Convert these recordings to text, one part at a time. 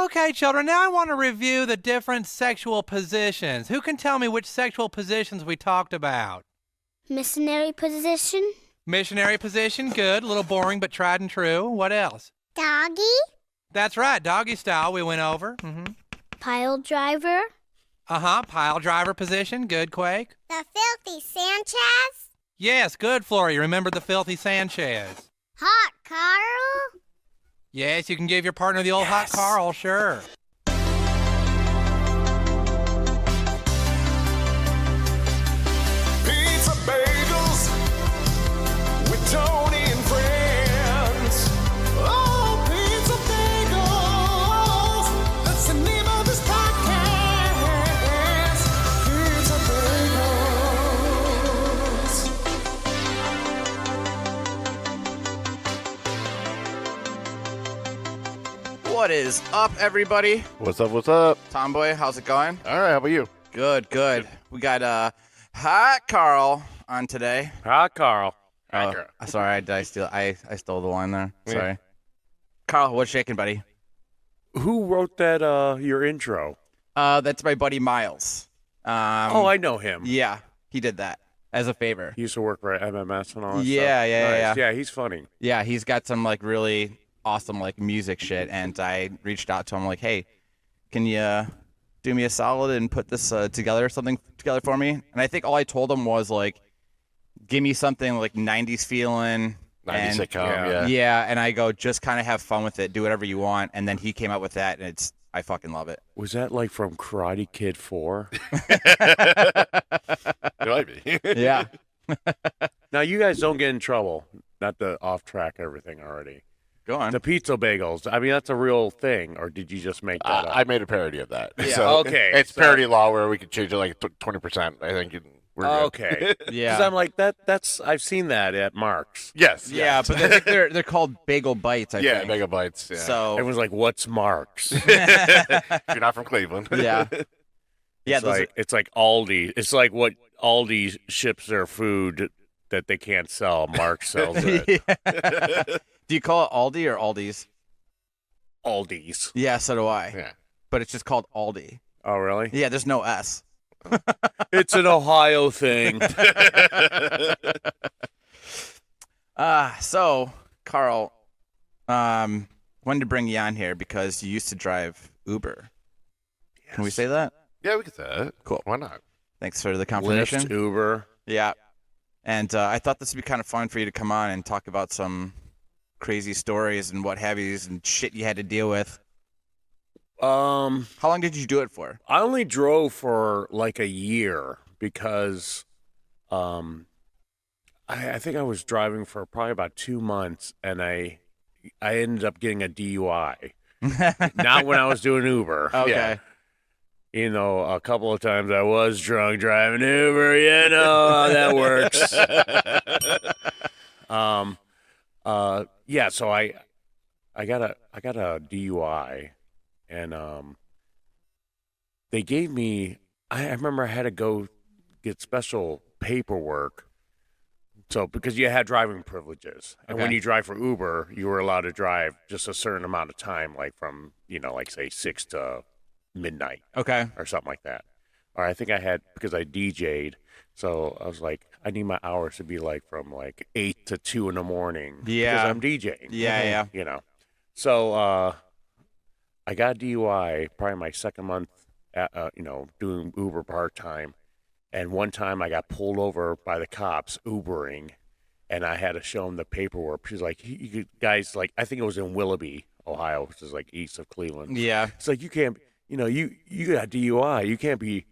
Okay, children, now I want to review the different sexual positions. Who can tell me which sexual positions we talked about? Missionary position. Missionary position, good. A little boring, but tried and true. What else? Doggy. That's right, doggy style we went over. Pile driver. Pile driver position, good, Quake. The filthy Sanchez. Yes, good, Flory. Remember the filthy Sanchez. Hot Carl. Yes, you can give your partner the old hot Carl, sure. Pizza bagels with Tony and friends. Oh, pizza bagels. That's the name of this podcast. Pizza bagels. What is up, everybody? What's up? What's up? Tomboy, how's it going? All right, how about you? Good, good. We got Hot Carl on today. Hi, Carl. Sorry, I stole the line there. Yeah. Sorry. Carl, what's shaking, buddy? Who wrote that, your intro? That's my buddy Miles. I know him. Yeah, he did that as a favor. He used to work for MMS and all that Yeah, stuff. yeah, Nice. yeah. Yeah, he's funny. Yeah, he's got some like really awesome like music shit, and I reached out to him like, hey, can you do me a solid and put this together for me? And I think all I told him was like, give me something like 90s feeling. 90s and, sitcom, yeah. And I go, just kind of have fun with it, do whatever you want. And then he came up with that, and I fucking love it. Was that like from Karate Kid 4? It might be. Yeah. Now, you guys don't get in trouble. Not to off-track everything already. Go on. The pizza bagels, I mean, that's a real thing, or did you just make that up? I made a parody of that. Yeah. So Okay, It's so- parody law where we could change it like 20%. I think we're good. Okay. Yeah. Because I'm like, that's I've seen that at Mark's. Yes. Yeah, yes. but I think they're called bagel bites, I think. megabytes. Yeah. So, Everyone's like, what's Mark's? if you're not from Cleveland. yeah. Yeah, It's like Aldi. It's like what Aldi ships their food that they can't sell. Mark sells it. Do you call it Aldi or Aldi's? Aldi's. Yeah, so do I. Yeah. But it's just called Aldi. Oh, really? Yeah, there's no S. It's an Ohio thing. So Carl, wanted to bring you on here because you used to drive Uber. Yes. Can we say that? Yeah, we could say that. Cool. Why not? Thanks for the confirmation. Lyft, Uber. Yeah. And I thought this would be kind of fun for you to come on and talk about some crazy stories and what have yous and shit you had to deal with. How long did you do it for? I only drove for like a year because I think I was driving for probably about 2 months, and I ended up getting a DUI. Not when I was doing Uber. Okay. Yeah. You know, a couple of times I was drunk driving Uber. You know how that works. Yeah. So I got a DUI, and they gave me. I remember I had to go get special paperwork. So because you had driving privileges, and when Okay. you drive for Uber, you were allowed to drive just a certain amount of time, like from like say 6 to midnight Okay. or something like that. Or I think I had, because I DJ'd, so I was like, I need my hours to be like from like 8 to 2 in the morning. Yeah. Because I'm DJing. Yeah, yeah. So I got DUI probably my second month, doing Uber part-time. And one time I got pulled over by the cops Ubering, and I had to show them the paperwork. She's like, you guys, like, I think it was in Willoughby, Ohio, which is like east of Cleveland. Yeah. It's like, you can't, you got DUI. You can't be,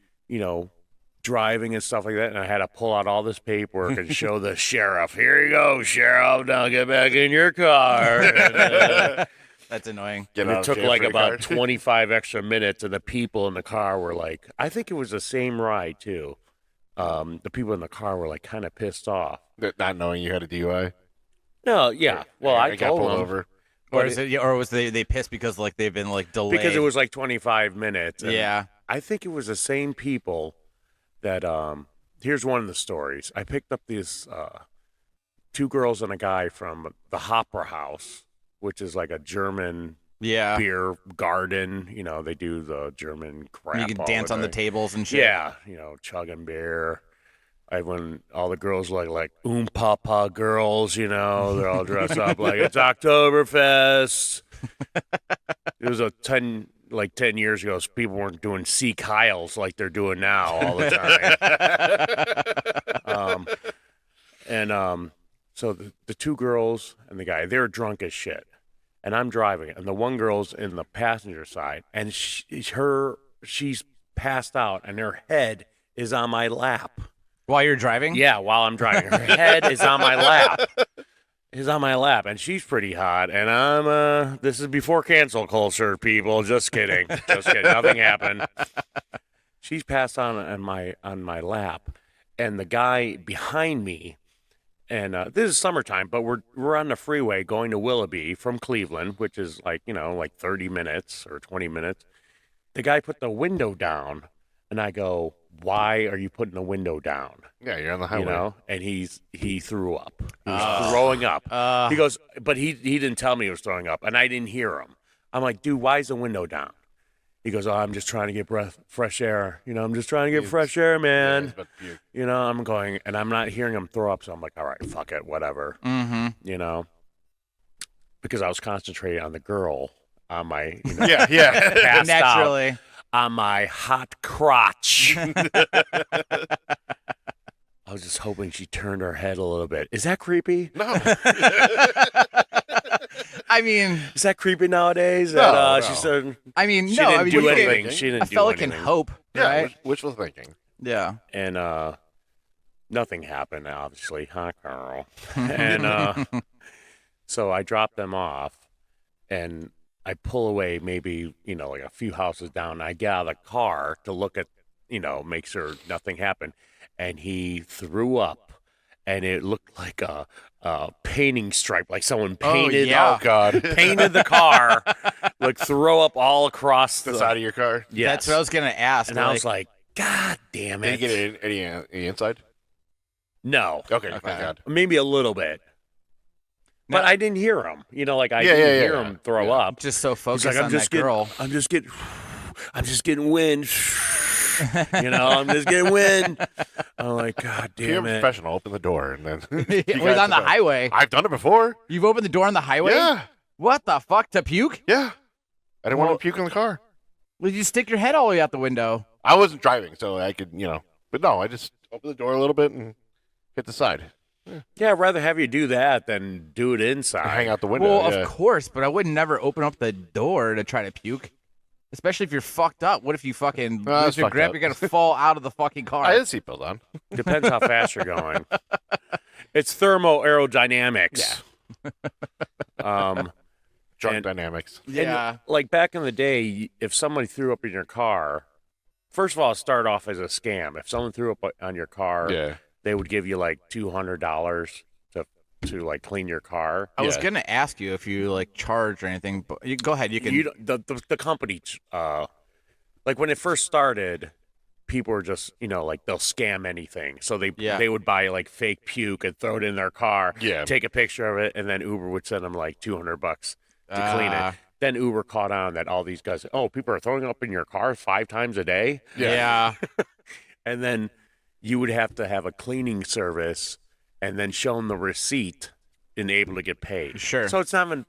driving and stuff like that. And I had to pull out all this paperwork and show the sheriff. Here you go, sheriff. Now get back in your car. That's annoying. Get And out it of took jail like free about card. 25 extra minutes, and the people in the car were like, I think it was the same ride too. The people in the car were like kind of pissed off. Not knowing you had a DUI. No, yeah. Well, I got told pulled them over. Or was they pissed because like they've been like delayed? because it was like 25 minutes. and Yeah. I think it was the same people that here's one of the stories. I picked up these 2 girls and a guy from the Opera House, which is like a German Yeah. beer garden. They do the German crap. You can all dance on the day. tables and shit. Yeah, chugging beer. When all the girls look like Papa girls, they're all dressed up like it's Oktoberfest. It was 10 years ago, so people weren't doing Sea Kyles like they're doing now all the time. So the two girls and the guy, they're drunk as shit. And I'm driving, and the one girl's in the passenger side, and she's passed out, and her head is on my lap. While you're driving? Yeah, while I'm driving. Her head is on my lap. And she's pretty hot. And this is before cancel culture, people. Just kidding. Nothing happened. She's passed on my lap. And the guy behind me, and this is summertime, but we're on the freeway going to Willoughby from Cleveland, which is like 30 minutes or 20 minutes. The guy put the window down, and I go, why are you putting the window down? Yeah, you're on the highway. And he threw up. He was throwing up. He goes, but he didn't tell me he was throwing up, and I didn't hear him. I'm like, dude, why is the window down? He goes, I'm just trying to get fresh air. I'm just trying to get fresh air, man. I'm going, and I'm not hearing him throw up, so I'm like, all right, fuck it, whatever. Mm-hmm. Because I was concentrating on the girl on my, Yeah. passed out. Naturally. On my hot crotch. I was just hoping she turned her head a little bit. Is that creepy? No. I mean, Is that creepy nowadays? No, that, no. She said I mean, she no. didn't I mean, do you can- anything. She didn't a do fella can anything. hope, Yeah, right? wishful thinking. Yeah. And nothing happened, obviously. Huh, Carl? And so I dropped them off, and I pull away maybe, like a few houses down. And I get out of the car to look at, make sure nothing happened. And he threw up, and it looked like a painting stripe, like someone painted, yeah. Oh, God. painted the car, like throw up all across The side of your car? Yes. That's what I was going to ask. And I was like, God damn Did it. you get any inside? No. Okay, thank God. Maybe a little bit. But No. I didnn't hear him. I Yeah, didn't yeah, hear yeah. him throw Yeah. up. just so He's focused like, on that girl. I'm just getting wind. I'm just getting wind. I'm like, God If you're damn a it. professional, open the door. And then It was on the highway. I've done it before. You've opened the door on the highway? Yeah. What the fuck? To puke? Yeah. I didn't Well- want to puke in the car. Would you stick your head all the way out the window? I wasn't driving, so I could, But no, I just opened the door a little bit and hit the side. Yeah, I'd rather have you do that than do it inside. Hang out the window. Well, yeah. of course, but I would never open up the door to try to puke. Especially if you're fucked up. What if you fucking No, I was lose your fucked grip? up. You're going to fall out of the fucking car. I had a seatbelt on. Depends how fast you're going. It's thermoaerodynamics. Drunk And- dynamics. Yeah. And, like back in the day, if somebody threw up in your car, first of all, it started off as a scam. If someone threw up on your car, Yeah. they would give you like $200 to like clean your car. I was Yeah. going to ask you if you like charge or anything, but you, go ahead. You can. You don't- the company, like when it first started, people were just like they'll scam anything. So they would buy like fake puke and throw it in their car. Yeah. Take a picture of it, and then Uber would send them like $200 to clean Ah. it. Then Uber caught on that all these guys, people are throwing up in your car 5 times a day. Yeah. And then you would have to have a cleaning service and then show them the receipt and able to get paid. Sure. So it's not even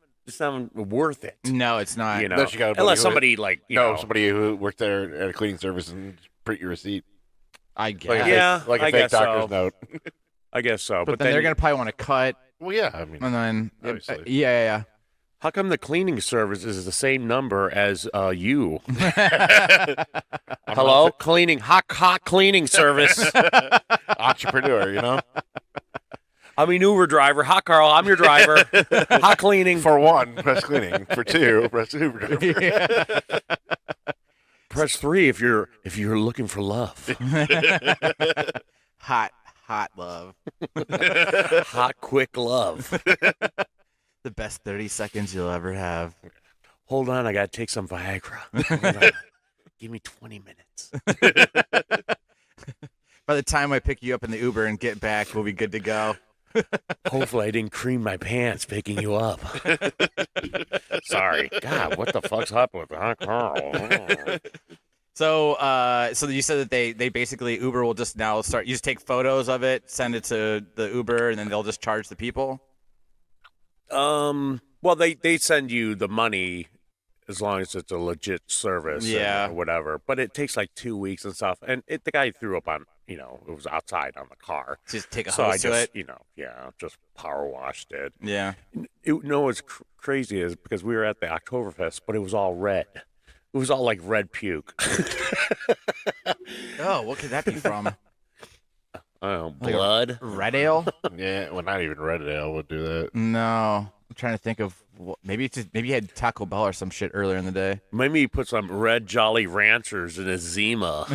worth it. No, it's not. Unless you got a buddy Unless who- somebody like, somebody who worked there at a cleaning service and print your receipt. I guess. Like a Yeah, fake, like a I fake guess doctor's so. note. I guess so. But then they're going to probably want to cut. Well, yeah, I mean, And then. Obviously. Yeah. how come the cleaning service is the same number as you? Hello? Cleaning, hot cleaning service. entrepreneur, I'm an Uber driver. Hot Carl, I'm your driver. Hot cleaning. For one, press cleaning. For two, press Uber driver. Press 3 if you're looking for love. Hot love. Hot, quick love. The best 30 seconds you'll ever have. Hold on, I got to take some Viagra. Hold on. Give me 20 minutes. By the time I pick you up in the Uber and get back, we'll be good to go. Hopefully I didn't cream my pants picking you up. Sorry. God, what the fuck's up with that, Carl? So, so you said that they basically Uber will just now start. You just take photos of it, send it to the Uber, and then they'll just charge the people. Well, they send you the money as long as it's a legit service, Yeah. or whatever. But it takes like 2 weeks and stuff. And the guy threw up on, it was outside on the car. Just take a So I hose to just, it. just power washed it. Yeah. What's crazy is because we were at the Oktoberfest, but it was all red. It was all like red puke. Oh, what could that be from? Oh, Like a- blood. Red ale? Yeah, well, not even Red Ale would do that. No. I'm trying to think of maybe you had Taco Bell or some shit earlier in the day. Maybe he put some red Jolly Ranchers in his Zima.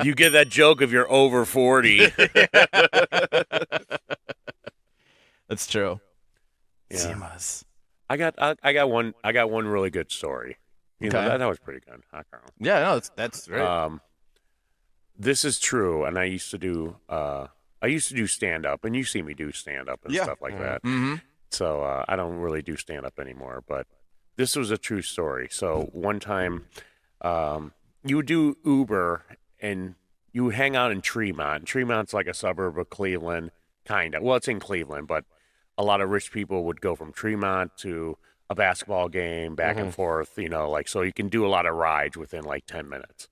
You get that joke if you're over 40. That's true. Yeah. Zimas. I got one really good story. Okay. That was pretty good. Huh, Carl? Yeah, no, that's great. This is true, and I used to do stand up, and you see me do stand up and Yeah. stuff like that. Mm-hmm. So I don't really do stand up anymore, but this was a true story. So one time, you would do Uber and you would hang out in Tremont. Tremont's like a suburb of Cleveland, kind of. Well, it's in Cleveland, but a lot of rich people would go from Tremont to a basketball game back and forth, so you can do a lot of rides within like 10 minutes.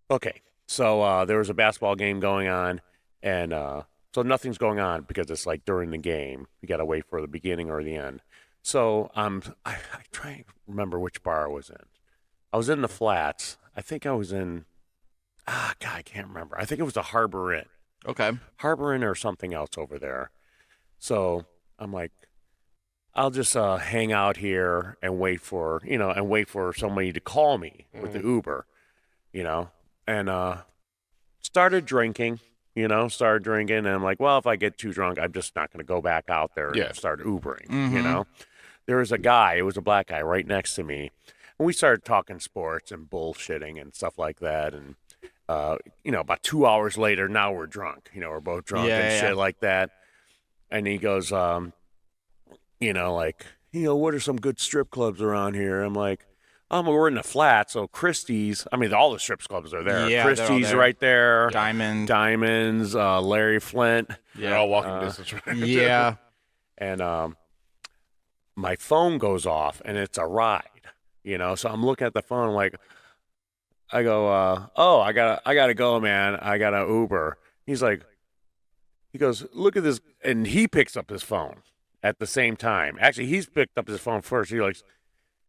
Okay. So there was a basketball game going on, and so nothing's going on because it's like during the game. You got to wait for the beginning or the end. So I try and remember which bar I was in. I was in the Flats. I think I was in, God, I can't remember. I think it was the Harbor Inn. Okay. Harbor Inn or something else over there. So I'm like, I'll just hang out here and wait for somebody to call me with the Uber, and started drinking, and I'm like, well, if I get too drunk, I'm just not going to go back out there Yeah. and start Ubering, Mhm. There was a guy, it was a black guy right next to me, and we started talking sports and bullshitting and stuff like that, and about 2 hours later, now we're drunk, we're both drunk Yeah, and yeah, shit yeah. like that, and he goes, what are some good strip clubs around here? I'm like, we're in the Flats, so Christie's. I mean, all the strip clubs are there. Yeah, they're all Christie's there. right there. Diamonds. Larry Flint, They're all walking distance. Right? Yeah. and my phone goes off, and it's a ride. So I'm looking at the phone, like, I go, I gotta go, man. I got an Uber. He goes, look at this, and he picks up his phone at the same time. Actually, he's picked up his phone first. He's like,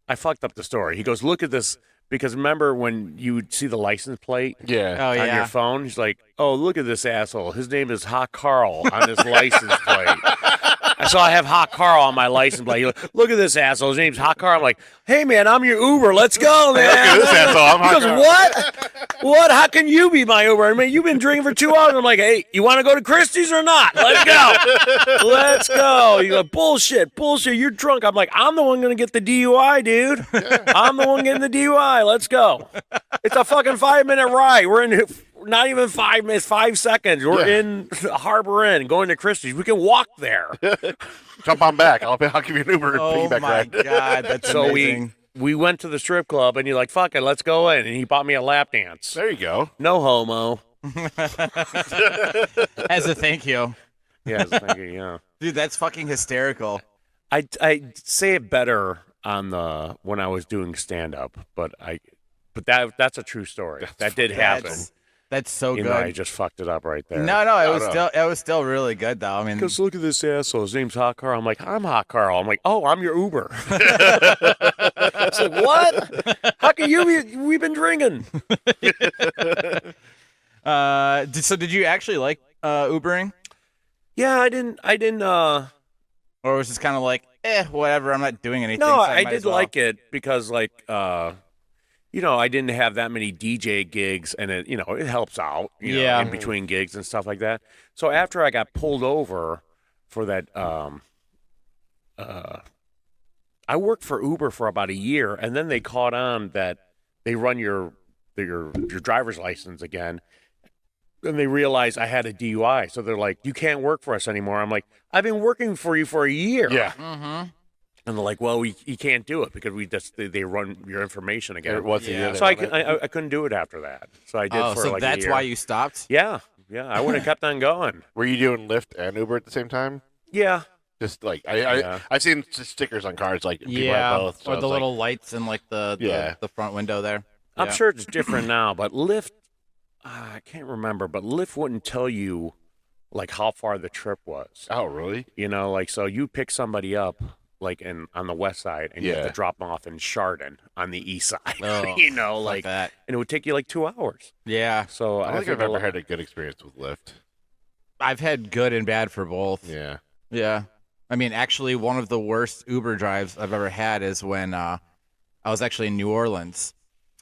I fucked up the story. He goes, look at this, because remember when you would see the license plate Yeah. Oh on yeah. your phone? He's like, oh, look at this asshole. His name is Hot Carl on his license plate. So I have Hot Carl on my license plate. He's like, look at this asshole. His name's Hot Carl. I'm like, hey, man, I'm your Uber. Let's go, man. Look at this asshole. I'm He Hot goes, Carl. what? What? How can you be my Uber? I mean, you've been drinking for 2 hours. I'm like, hey, you want to go to Christie's or not? Let's go. Let's go. You go, bullshit. You're drunk. I'm like, I'm the one going to get the DUI, dude. I'm the one getting the DUI. Let's go. It's a fucking 5-minute ride. We're in not even 5 minutes, 5 seconds. We're in Harbor Inn going to Christie's. We can walk there. Jump on back. I'll give you an Uber and Oh piggyback my ride. god, that's So amazing. we went to the strip club, and you're like, fuck it, let's go in. And he bought me a lap dance. There you go. No homo. As a thank you. Yeah, thank you, yeah. Dude, that's fucking hysterical. I say it better on when I was doing stand up, but that's a true story. That did happen. That's so You good. know, I just fucked it up right there. No, it no. was still really good though. I mean, Because look at this asshole. His name's Hot Carl. I'm like, I'm Hot Carl. I'm like, oh, I'm your Uber. I said, what? How can we've been drinking. so did you actually like Ubering, Yeah, I didn't. or was it just kind of like, whatever? I'm not doing anything. No, so I might did as well. like it because, I didn't have that many DJ gigs, and it helps out, Yeah. in between gigs and stuff like that. So after I got pulled over for that, I worked for Uber for about a year, and then they caught on that they run your driver's license again. and they realized I had a DUI. So they're like, you can't work for us anymore. I'm like, I've been working for you for a year. Yeah. Mm-hmm. And they're like, well, you can't do it because they run your information again. It was Yeah. So I couldn't do it after that. So I did Oh, for so like a that's year. why you stopped? Yeah. I would have kept on going. Were you doing Lyft and Uber at the same time? Yeah. Just like Yeah. I've seen stickers on cars like people Yeah, have both. So or it's the like, little lights in like Yeah. the front window there. I'm Yeah. sure it's different now, but Lyft, I can't remember, but Lyft wouldn't tell you like how far the trip was. Oh, really? You know, like so you pick somebody up like on the west side and you have Yeah. to drop them off in Chardon on the east side. Oh, you know, fuck like that. and it would take you like 2 hours. Yeah, So I don't think I've a ever lot- had a good experience with Lyft. I've had good and bad for both. Yeah. Yeah. I mean, actually, one of the worst Uber drives I've ever had is when I was actually in New Orleans.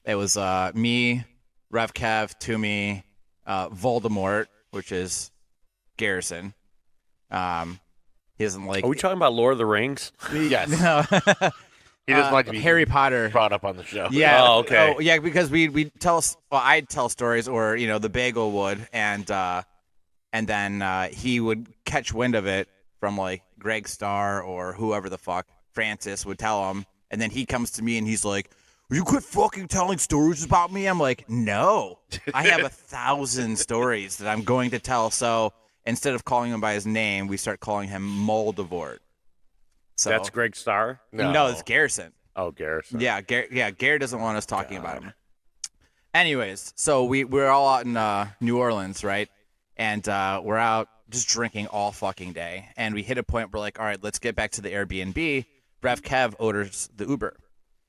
It was me, Rev Kev, Toomey, Voldemort, which is Garrison. He doesn't like. Are we talking about Lord of the Rings? Yes. No. He doesn't like to be Harry Potter. brought up on the show. Yeah. Oh, okay. yeah, because we tell. Well, I'd tell stories, or the bagel would, and then he would catch wind of it from like Greg Starr or whoever the fuck Francis would tell him, and then he comes to me and he's like, "Will you quit fucking telling stories about me?" I'm like, "No, I have 1,000 stories that I'm going to tell." So instead of calling him by his name, we start calling him Moldavort. So That's Greg Starr? No, it's Garrison. Oh, Garrison. Yeah, Garrett doesn't want us talking about him. Anyways, so we're all out in New Orleans, right? And we're out just drinking all fucking day. And we hit a point where we're like, all right, let's get back to the Airbnb. Rev Kev orders the Uber.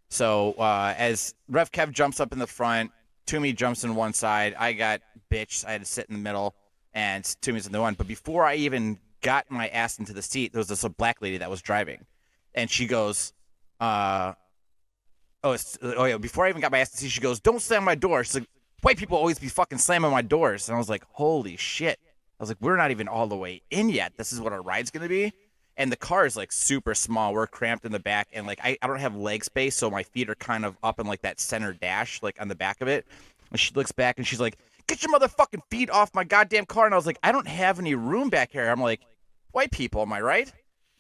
So as Rev Kev jumps up in the front, Toomey jumps in one side. I got bitched. I had to sit in the middle, and Toomey's in the one. But before I even got my ass into the seat, there was this black lady that was driving. And she goes, before I even got my ass to see, she goes, "Don't slam my door." She's like, "White people always be fucking slamming my doors." And I was like, holy shit. I was like, we're not even all the way in yet. This is what our ride's going to be. And the car is like super small. We're cramped in the back. And like, I don't have leg space. So my feet are kind of up in like that center dash, like on the back of it. And she looks back and she's like, "Get your motherfucking feet off my goddamn car." And I was like, I don't have any room back here. I'm like, white people, am I right?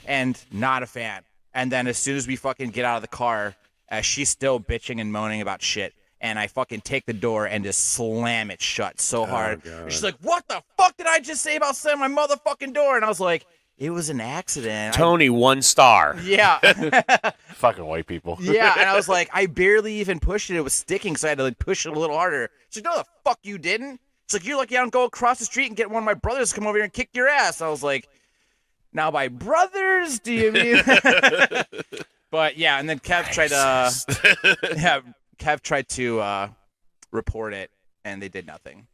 And not a fan. And then as soon as we fucking get out of the car, she's still bitching and moaning about shit. And I fucking take the door and just slam it shut so hard. God. She's like, "What the fuck did I just say about slamming my motherfucking door?" And I was like, it was an accident. Tony, 1 star. Yeah. Fucking white people. Yeah. And I was like, I barely even pushed it. It was sticking, so I had to like push it a little harder. She's like, "No, the fuck you didn't." It's like, "You're lucky I don't go across the street and get one of my brothers to come over here and kick your ass." I was like, now by brothers, do you mean? But yeah, and then Kev tried to report it, and they did nothing.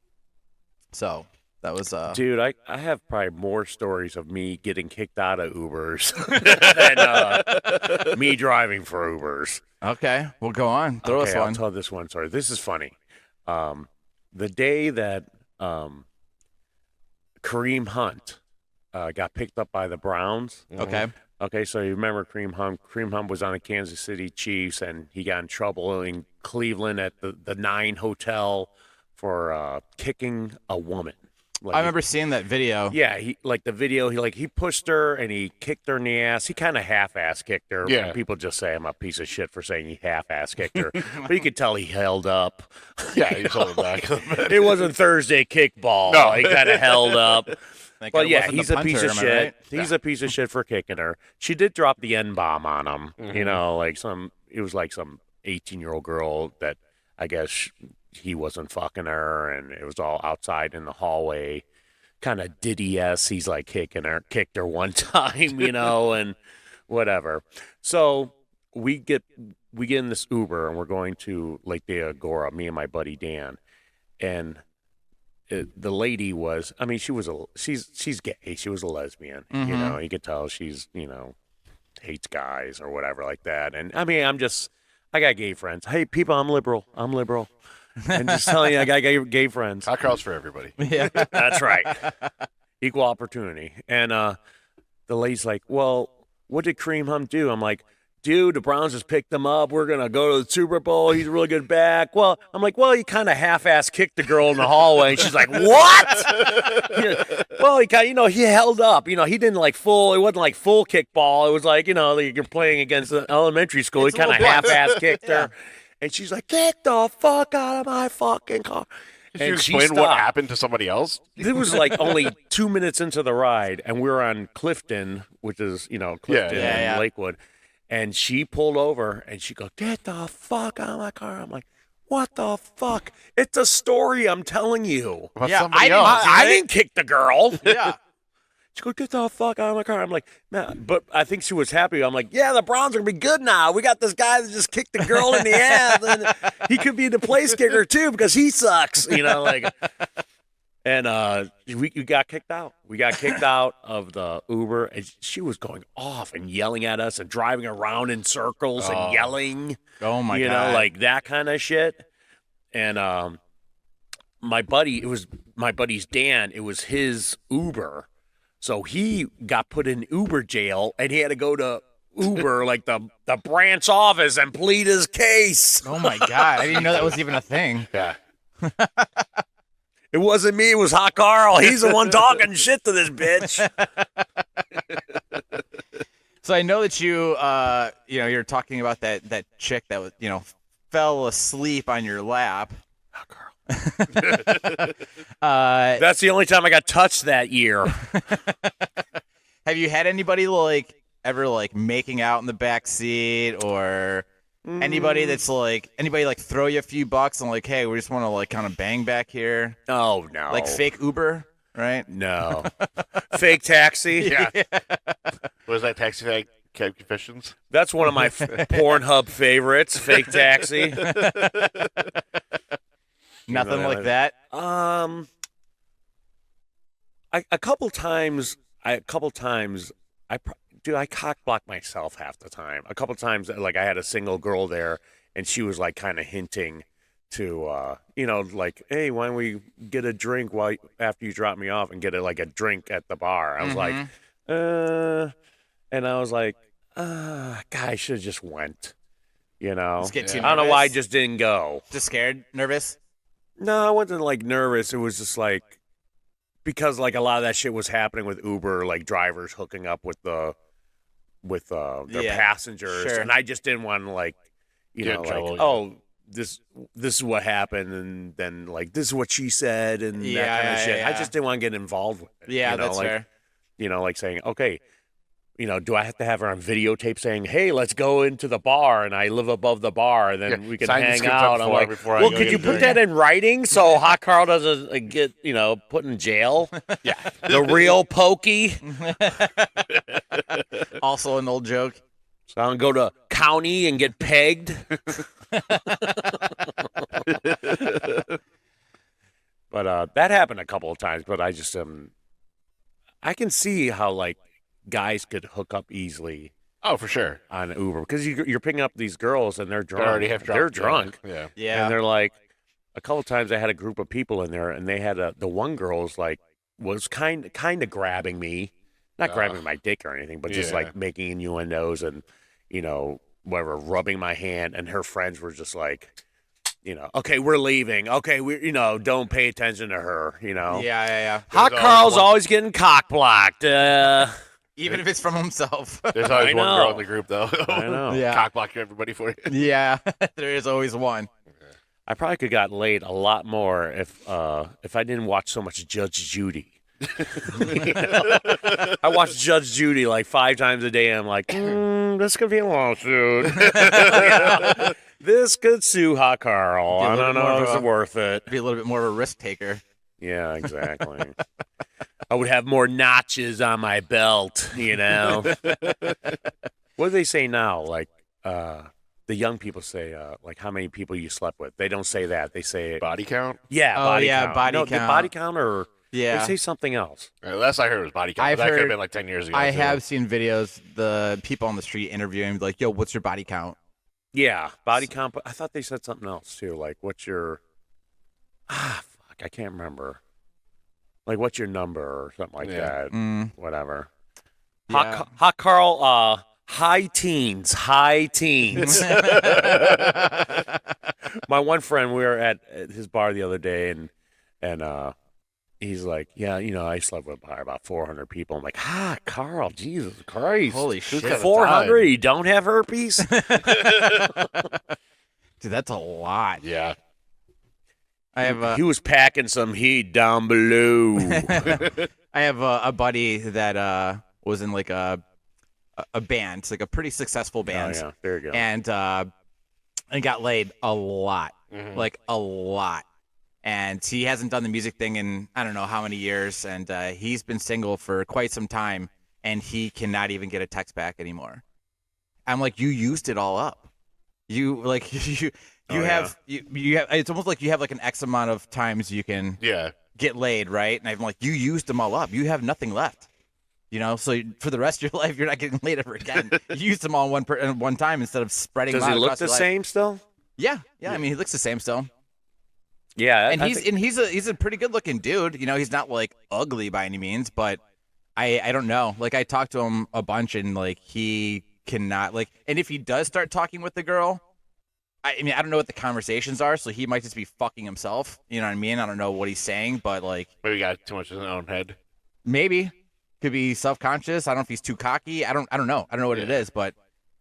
So that was Dude, I have probably more stories of me getting kicked out of Ubers than me driving for Ubers. okay. Well, go on. Throw us Okay, I'll one. tell this one story. This is funny. The day that Kareem Hunt got picked up by the Browns. Okay. Okay, so you remember Kareem Hunt? Kareem Hunt was on the Kansas City Chiefs, and he got in trouble in Cleveland at the 9 Hotel for kicking a woman. Like, I remember seeing that video. Yeah, he like the video. He pushed her and he kicked her in the ass. He kind of half-ass kicked her. Yeah. And people just say I'm a piece of shit for saying he half-ass kicked her, but you could tell he held up. Yeah, he's holding back. It wasn't Thursday kickball. No. He kind of held up. Like, But it yeah, wasn't he's the a piece punter, of am I shit. right? He's a piece of shit for kicking her. She did drop the N-bomb on him. Mm-hmm. You know, like it was like some 18-year-old girl that I guess he wasn't fucking her, and it was all outside in the hallway. Kind of Diddy-esque. He's like kicked her one time, you know, and whatever. So we get in this Uber and we're going to Lake de Agora, me and my buddy Dan, and the lady was, I mean, she's gay. She was a lesbian, you know. You could tell she's, hates guys or whatever like that. And I mean, I got gay friends. Hey, people, I'm liberal. And just telling you, I got gay friends. Hot girls for everybody. Yeah. That's right. Equal opportunity. And the lady's like, "Well, what did Kareem Hunt do?" I'm like, dude, the Browns just picked him up. We're going to go to the Super Bowl. He's a really good back. Well, I'm like, well, he kind of half-ass kicked the girl in the hallway. And she's like, what? Yeah. Well, he kind of, he held up. He didn't like full, it wasn't like full kickball. It was like, like you're playing against an elementary school. It's He a kind of little bit. half-ass kicked Yeah. her. And she's like, get the fuck out of my fucking car. Did you And she explain what stopped. happened to somebody else? It was like only 2 minutes into the ride, and we were on Clifton, which is, Clifton Yeah, and yeah. Lakewood. And she pulled over, and she goes, get the fuck out of my car. I'm like, what the fuck? It's a story I'm telling you. About Yeah, somebody I didn't- else. I didn't kick the girl. Yeah. She goes, get the fuck out of my car. I'm like, man, but I think she was happy. I'm like, yeah, the Browns are going to be good now. We got this guy that just kicked the girl in the ass, and he could be the place kicker, too, because he sucks, And we got kicked out. We got kicked out of the Uber, and she was going off and yelling at us and driving around in circles and yelling, Oh my God. like that kind of shit. And my buddy's Dan. It was his Uber, so he got put in Uber jail, and he had to go to Uber, like the branch office, and plead his case. Oh my God. I didn't know that was even a thing. Yeah. It wasn't me. It was Hot Carl. He's the one talking shit to this bitch. So I know that you're talking about that chick that was, fell asleep on your lap. Hot Carl. Have That's the only time I got touched that year. you had anybody ever making out in the back seat, or anybody throw you a few bucks and like, hey, we just want to kind of bang back here, Oh no. like fake Uber, right? No. Fake taxi. Yeah. Was that Taxi Cab Confessions? That's one of my Pornhub favorites. Fake taxi. Nothing that like one? that. A couple times, I cock block myself half the time. A couple times, like I had a single girl there, and she was like kind of hinting to, like, hey, why don't we get a drink after you drop me off and get a drink at the bar? I was like, and I was like, God, I should have just went. Just get too I don't know why I nervous? just didn't go. Just scared, nervous. No, I wasn't like nervous. It was just like because like a lot of that shit was happening with Uber, like drivers hooking up with their Yeah, passengers, sure. and I just didn't want to like, Get in like, trouble, yeah. oh, this is what happened, and then like this is what she said, and that kind of shit. I yeah. just didn't want to get involved with it. Yeah, that's like, fair. Like saying, okay, do I have to have her on videotape saying, hey, let's go into the bar, and I live above the bar, and then Yeah, we can sign the hang script up out. I'm like, before I well, go could get you a put drink. that in writing so Hot Carl doesn't get, put in jail? Yeah. The real pokey. Also an old joke. So I'm gonna go to county and get pegged. But that happened a couple of times. But I just I can see how like guys could hook up easily Oh, for sure. on Uber because you're picking up these girls and they're They drunk. already have drunk. They're drunk, Yeah. Yeah. and they're like. A couple of times I had a group of people in there, and they had the one girl's like was kind of grabbing me, not grabbing my dick or anything, but just Yeah. like making innuendos and whatever, rubbing my hand, and her friends were just like, okay, we're leaving. Okay, we don't pay attention to her. Yeah. Hot There's Carl's always always getting cock blocked. Even if it's from himself. There's always I one girl know. in the group, though. I know. Yeah. Cock block everybody for you. Yeah. There is always one. I probably could have got laid a lot more if I didn't watch so much Judge Judy. I watch Judge Judy like 5 times a day. And I'm like, this could be a lawsuit. This could sue Hot Carl. Be a I little don't bit more know of if a- it's worth it. Be a little bit more of a risk taker. Yeah, exactly. I would have more notches on my belt. What do they say now? Like, the young people say, like, how many people you slept with. They don't say that. They say, Body count? yeah, Oh, body yeah, count. body No, the count. body count, or Yeah. they say something else. Last I heard was body count. I've but that could have heard- been like 10 years ago. I too. have seen videos, the people on the street interviewing, like, yo, what's your body count? Yeah, body count. But I thought they said something else too. Like, what's your? Fuck, I can't remember. Like, what's your number or something like Yeah. that? Mm, Whatever. yeah. Hot Carl. High teens. My one friend, we were at his bar the other day, and he's like, yeah, I slept with probably about 400 people. I'm like, Carl, Jesus Christ. Holy shit. 400? You don't have herpes? Dude, that's a lot. Yeah. I have He was packing some heat down below. I have a buddy that was in like a band, like a pretty successful band. Oh, yeah. There you go. And got laid a lot, like a lot. And he hasn't done the music thing in I don't know how many years, and he's been single for quite some time, and he cannot even get a text back anymore. I'm like, you used it all up. You like you have you have. It's almost like you have like an X amount of times you can Yeah. get laid, right? And I'm like, you used them all up. You have nothing left. So for the rest of your life, you're not getting laid ever again. You used them all one time instead of spreading them Does out he look across the your life. same still? Yeah. I mean, he looks the same still. Yeah. And I he's think- a pretty good looking dude. He's not like ugly by any means, but I don't know. Like I talked to him a bunch, and like he cannot like. And if he does start talking with the girl, I mean I don't know what the conversations are, so he might just be fucking himself. You know what I mean? I don't know what he's saying, but like Maybe he got too much in his own head. maybe could be self conscious. I don't know if he's too cocky. I don't know. I don't know what it is, but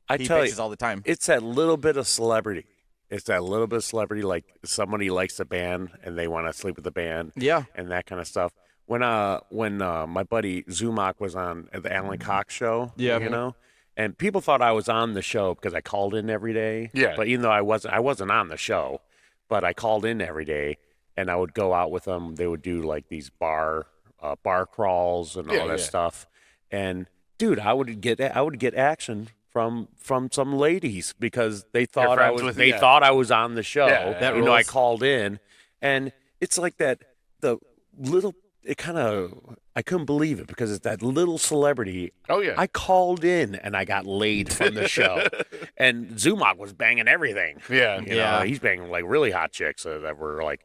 I he tell bitches you, all the time. it's that little bit of celebrity. It's that little bit of celebrity, like somebody likes the band and they want to sleep with the band. Yeah. And that kind of stuff. When my buddy Zumach was on the Alan Cox show, Yeah. and people thought I was on the show because I called in every day. Yeah. But even though I wasn't on the show, but I called in every day, and I would go out with them. They would do like these bar crawls and all that Yeah. stuff. And dude, I would get action from some ladies because they thought I friends was with- yeah. thought I was on the show. Yeah, that I rules. called in, and it's like that. I couldn't believe it because it's that little celebrity. Oh, yeah. I called in and I got laid from the show, and Zumach was banging everything. Yeah. You Yeah. know, he's banging like really hot chicks that were like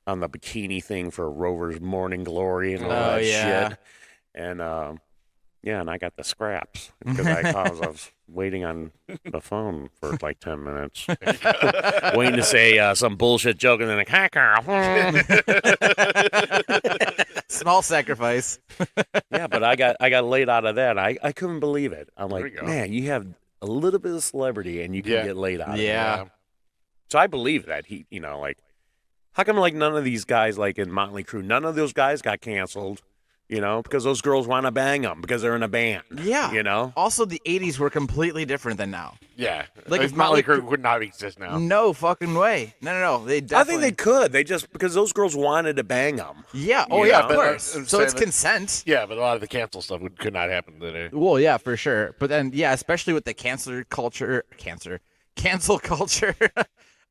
on the bikini thing for Rover's Morning Glory and all Oh, that yeah. shit. And and I got the scraps because I was waiting on the phone for like 10 minutes, waiting to say some bullshit joke, and then like, "Hi, Carl." Small sacrifice. Yeah, but I got laid out of that. I couldn't believe it. I'm There like, you go. man, you have a little bit of celebrity and you can Yeah. get laid out of it. Yeah. So I believe that how come like none of these guys like in Motley Crue, none of those guys got canceled, because those girls want to bang them because they're in a band. Yeah. Also, the 80s were completely different than now. Yeah. Like, if Motley Motley Crue would not exist now. No fucking way. No. They I definitely. think they could. They just because those girls wanted to bang them. Yeah. Oh, Yeah, yeah, of but, course. I'm So saying it's that- consent. Yeah, but a lot of the cancel stuff could not happen today. Well, yeah, for sure. But then, yeah, especially with the cancel culture,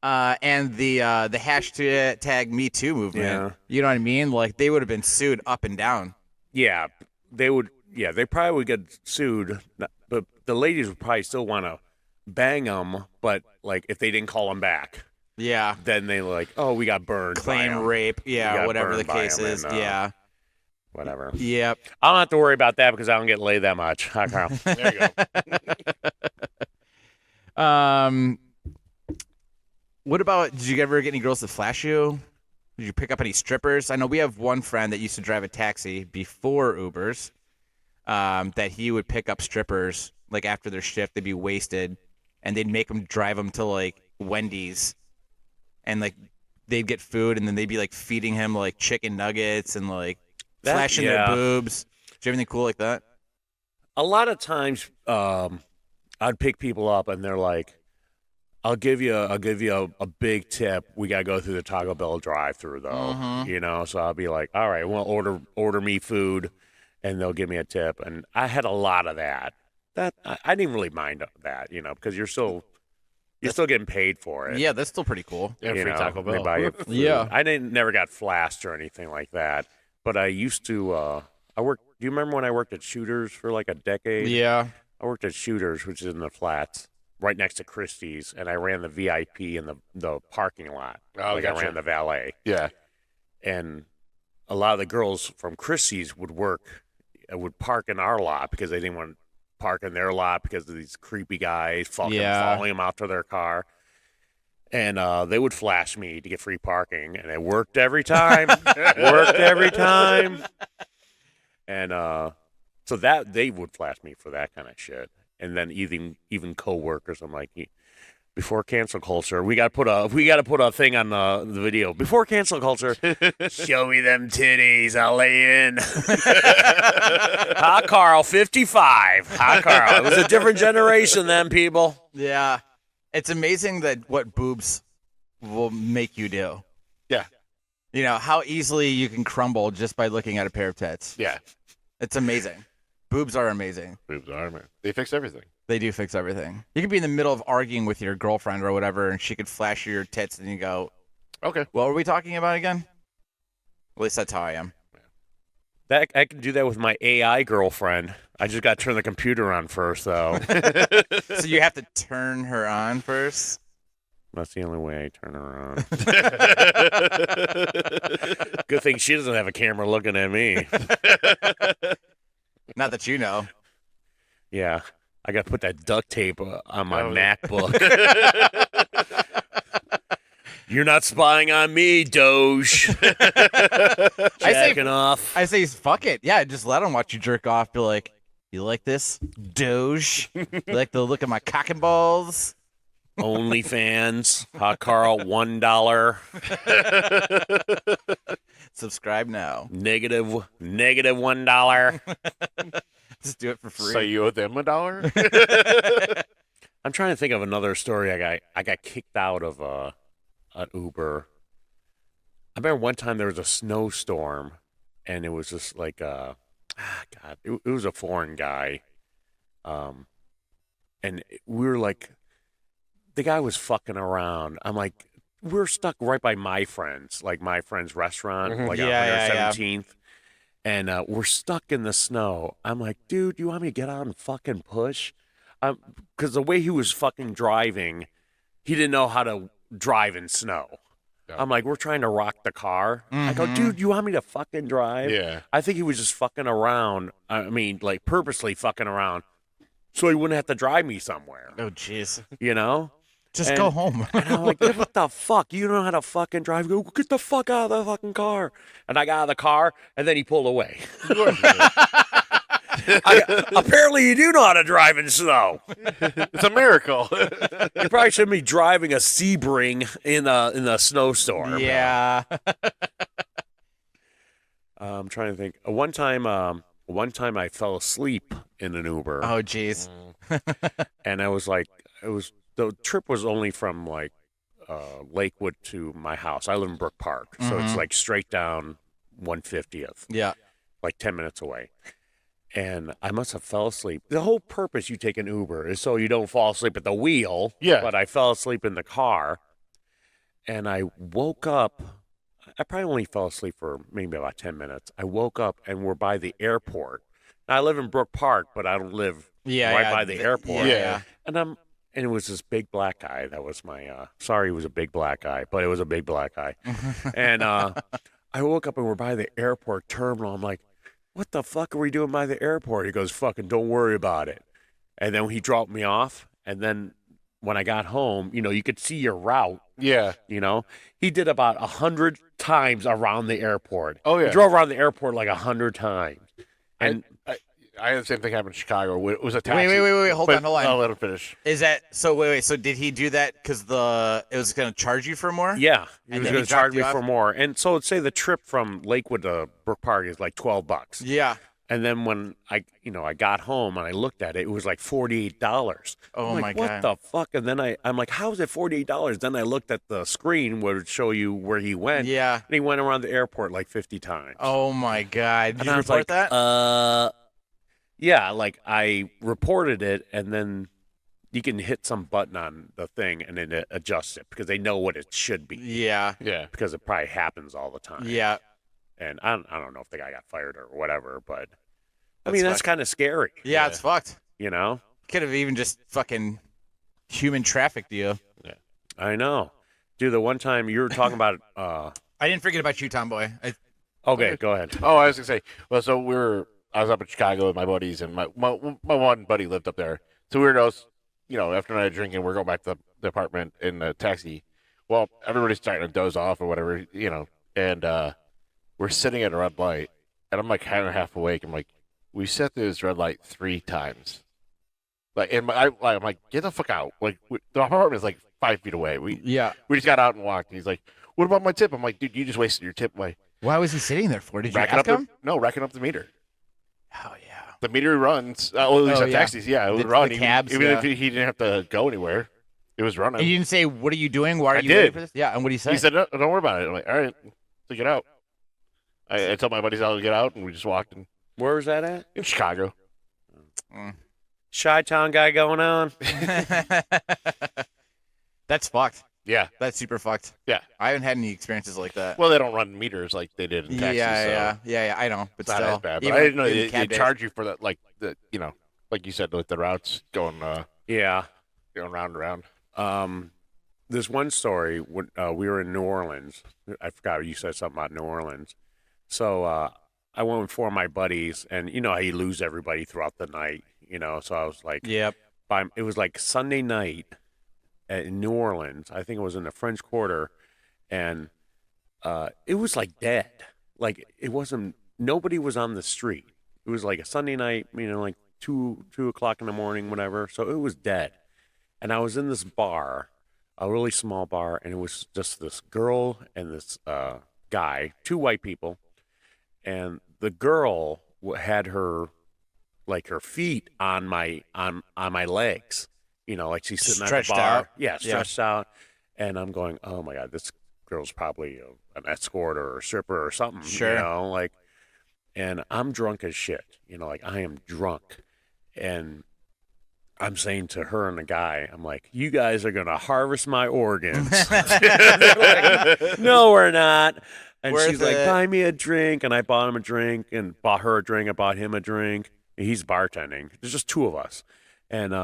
and the hashtag Me Too movement. Yeah. You know what I mean? Like they would have been sued up and down. Yeah, they would. Yeah, they probably would get sued, but the ladies would probably still want to bang them. But like, if they didn't call them back, Yeah. then they like, oh, we got burned. by Claim 'em. rape. We Yeah. got Whatever the burned by case 'em is. and, Yeah. Whatever. Yep. I don't have to worry about that because I don't get laid that much. Hi, Carl. There you go. What about? Did you ever get any girls to flash you? Did you pick up any strippers? I know we have one friend that used to drive a taxi before Ubers. That he would pick up strippers like after their shift. They'd be wasted, and they'd make them drive them to like Wendy's, and like they'd get food, and then they'd be like feeding him like chicken nuggets and like flashing their yeah. boobs. Did you have anything cool like that? A lot of times, I'd pick people up and they're like, I'll give you a big tip. We gotta go through the Taco Bell drive-through though, So I'll be like, all right, well, order me food, and they'll give me a tip. And I had a lot of that. That I didn't really mind that, because you're still getting paid for it. Yeah, that's still pretty cool. Yeah, you free know, Taco they Bell. buy you food. Yeah. I never got flashed or anything like that. But I used to. I worked. Do you remember when I worked at Shooters for like a decade? Yeah. I worked at Shooters, which is in the flats, right next to Christie's, and I ran the VIP in the parking lot. Oh, I gotcha. ran the valet, Yeah. and a lot of the girls from Christie's would park in our lot because they didn't want park in their lot because of these creepy guys fucking Yeah. following them out to their car. And they would flash me to get free parking, and it worked every time. Worked every time. And so that they would flash me for that kind of shit. And then even coworkers, I'm like, before cancel culture, we got to put a thing on the video. Before cancel culture, show me them titties, I'll let you in. Hi, Carl, 55. Hi, Carl. It was a different generation then, people. Yeah. It's amazing that what boobs will make you do. Yeah. You know, how easily you can crumble just by looking at a pair of tits. Yeah. It's amazing. Boobs are amazing. Boobs are, man. They fix everything. They do fix everything. You could be in the middle of arguing with your girlfriend or whatever, and she could flash you your tits, and you go, Okay. what were we talking about again? At least that's how I am. That I can do that with my AI girlfriend. I just got to turn the computer on first, though. So you have to turn her on first? That's the only way I turn her on. Good thing she doesn't have a camera looking at me. Not that you know. Yeah, I got to put that duct tape on my Oh. MacBook. You're not spying on me, Doge. Jacking off. I say, fuck it. Yeah, just let him watch you jerk off. Be like, you like this, Doge? You like the look of my cock and balls? OnlyFans. Hot Carl, $1. Subscribe now. Negative $1. Just do it for free. So you owe them $1? I'm trying to think of another story. I got kicked out of an Uber. I remember one time there was a snowstorm, and it was just like it was a foreign guy, and we were like, the guy was fucking around. I'm like, we're stuck right by my friend's restaurant, like Yeah, on yeah, 117th. And we're stuck in the snow. I'm like, dude, you want me to get out and fucking push? Because the way he was fucking driving, he didn't know how to drive in snow. Yeah. I'm like, we're trying to rock the car. I go, dude, you want me to fucking drive? Yeah. I think he was just fucking around. I mean, like purposely fucking around so he wouldn't have to drive me somewhere, Oh, jeez. you know? Just And- go home. And I'm like, what the fuck? You don't know how to fucking drive. Go, get the fuck out of the fucking car. And I got out of the car, and then he pulled away. Apparently, you do know how to drive in snow. It's a miracle. You probably shouldn't be driving a Sebring in a snowstorm. Yeah. I'm trying to think. One time I fell asleep in an Uber, Oh, jeez. and I was like, the trip was only from like Lakewood to my house. I live in Brook Park, so it's like straight down 150th, Yeah. like 10 minutes away. And I must have fell asleep. The whole purpose you take an Uber is so you don't fall asleep at the wheel. Yeah. But I fell asleep in the car, and I woke up. I probably only fell asleep for maybe about 10 minutes. I woke up, and we're by the airport. Now, I live in Brook Park, but I don't live Yeah. right yeah. by the airport. Yeah. And it was this big black guy. That was my, sorry, he was a big black guy, but it was a big black guy. And I woke up and we're by the airport terminal. I'm like, what the fuck are we doing by the airport? He goes, fucking don't worry about it. And then he dropped me off. And then when I got home, you could see your route, Yeah. He did about 100 times around the airport. Oh, yeah. He drove around the airport like 100 times. And I had the same thing happen in Chicago. It was a taxi. Wait. Hold on. I'll let him finish. Is that so? Wait. So did he do that because it was going to charge you for more? yeah, he And was then going he to charge dropped you me off? for more. And so let's say the trip from Lakewood to Brook Park is like $12. Yeah. And then when I got home and I looked at it, it was like $48. Oh, I'm my like, God. what the fuck? And then I'm like, how is it $48? Then I looked at the screen where it would show you where he went. Yeah. And he went around the airport like 50 times. Oh my God. Did and you I was report like, that? yeah, like I reported it, and then you can hit some button on the thing and then it adjusts it because they know what it should be Yeah. Yeah. because it probably happens all the time. Yeah. And I don't know if the guy got fired or whatever, but I That's mean, that's fucked. kind of scary, Yeah. It's fucked. you know? Could have even just fucking human trafficked you. I know. Dude, the one time you were talking about, I didn't forget about you, Tomboy. okay, go ahead. Oh, I was gonna say. Well, so we were up in Chicago with my buddies, and my one buddy lived up there. So we were those, after a night of drinking, we're going back to the apartment in the taxi. Well, everybody's starting to doze off or whatever, and we're sitting at a red light, and I'm like half awake. I'm like, we sat through this red light 3 times. Like, and I'm like, get the fuck out! Like, the apartment is like 5 feet away. We just got out and walked. And he's like, "What about my tip?" I'm like, "Dude, you just wasted your tip." Like, Why was he sitting there for? Did you racking ask him? racking up the meter. Oh yeah. The meter runs. At least at taxis, yeah, it would The run. cabs, even yeah. if he didn't have to go anywhere, it was running. And you didn't say, "What are you doing? Why are I you did. waiting for this?" Yeah. And what did he say? He said, "No, don't worry about it." I'm like, "All right, so get out." I told my buddies to get out, and we just walked Where was that at? in Chicago. Chi-Town guy going on. That's fucked. Yeah, That's super fucked. yeah. I haven't had any experiences like that. Well, they don't run meters like they did in Texas. Yeah. I know, but It's not still, as bad. But even I didn't know in they cab days. charge you for that, like like you said, with the routes going Yeah. round and round. There's one story when we were in New Orleans. I forgot you said something about New Orleans. So I went with 4 of my buddies, and you know how you lose everybody throughout the night. So I was like, Yep. it was like Sunday night in New Orleans. I think it was in the French Quarter, and it was like dead. Like it wasn't. Nobody was on the street. It was like a Sunday night. Like 2 o'clock in the morning, whatever. So it was dead. And I was in this bar, a really small bar, and it was just this girl and this guy, 2 white people, and the girl had her feet on my legs, like she's sitting Stretched at the bar. out. Yeah, stretched out. And I'm going, oh my God, this girl's probably an escort or a stripper or something. Sure. And I'm drunk as shit. Like I am drunk. And I'm saying to her and the guy, I'm like, you guys are going to harvest my organs. They're like, no, we're not. And Worth she's like, it. buy me a drink. And I bought him a drink and bought her a drink. I bought him a drink. And he's bartending. There's just 2 of us. And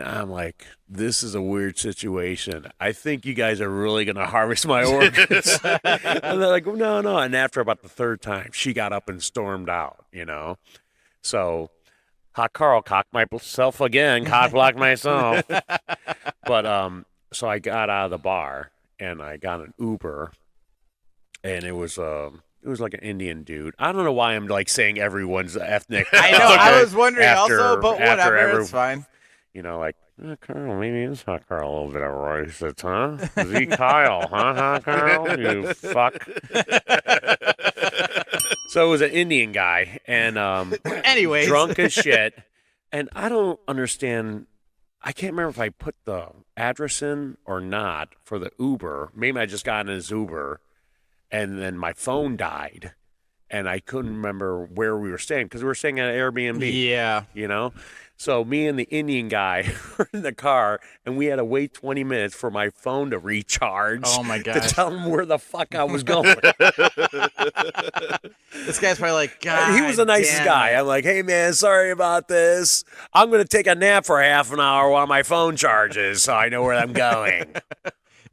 I'm like, this is a weird situation. I think you guys are really going to harvest my organs. And they're like, no. And after about the 3rd time, she got up and stormed out, So Hot Carl cock myself again, cock blocked myself. But so I got out of the bar and I got an Uber, and it was like an Indian dude. I don't know why I'm like saying everyone's ethnic. I know. I was wondering also, but whatever. every- It's fine. Carl, maybe it's Hot Carl a little bit of racist, huh? Is he Kyle, huh, Hot Carl? You fuck. So it was an Indian guy, and Anyways. drunk as shit. And I don't understand. I can't remember if I put the address in or not for the Uber. Maybe I just got in his Uber, and then my phone died, and I couldn't remember where we were staying because we were staying at an Airbnb. Yeah. So me and the Indian guy were in the car, and we had to wait 20 minutes for my phone to recharge. Oh my To gosh. tell him where the fuck I was going. This guy's probably like, God. He was the nicest damn guy. it." I'm like, hey man, sorry about this. I'm gonna take a nap for half an hour while my phone charges, so I know where I'm going.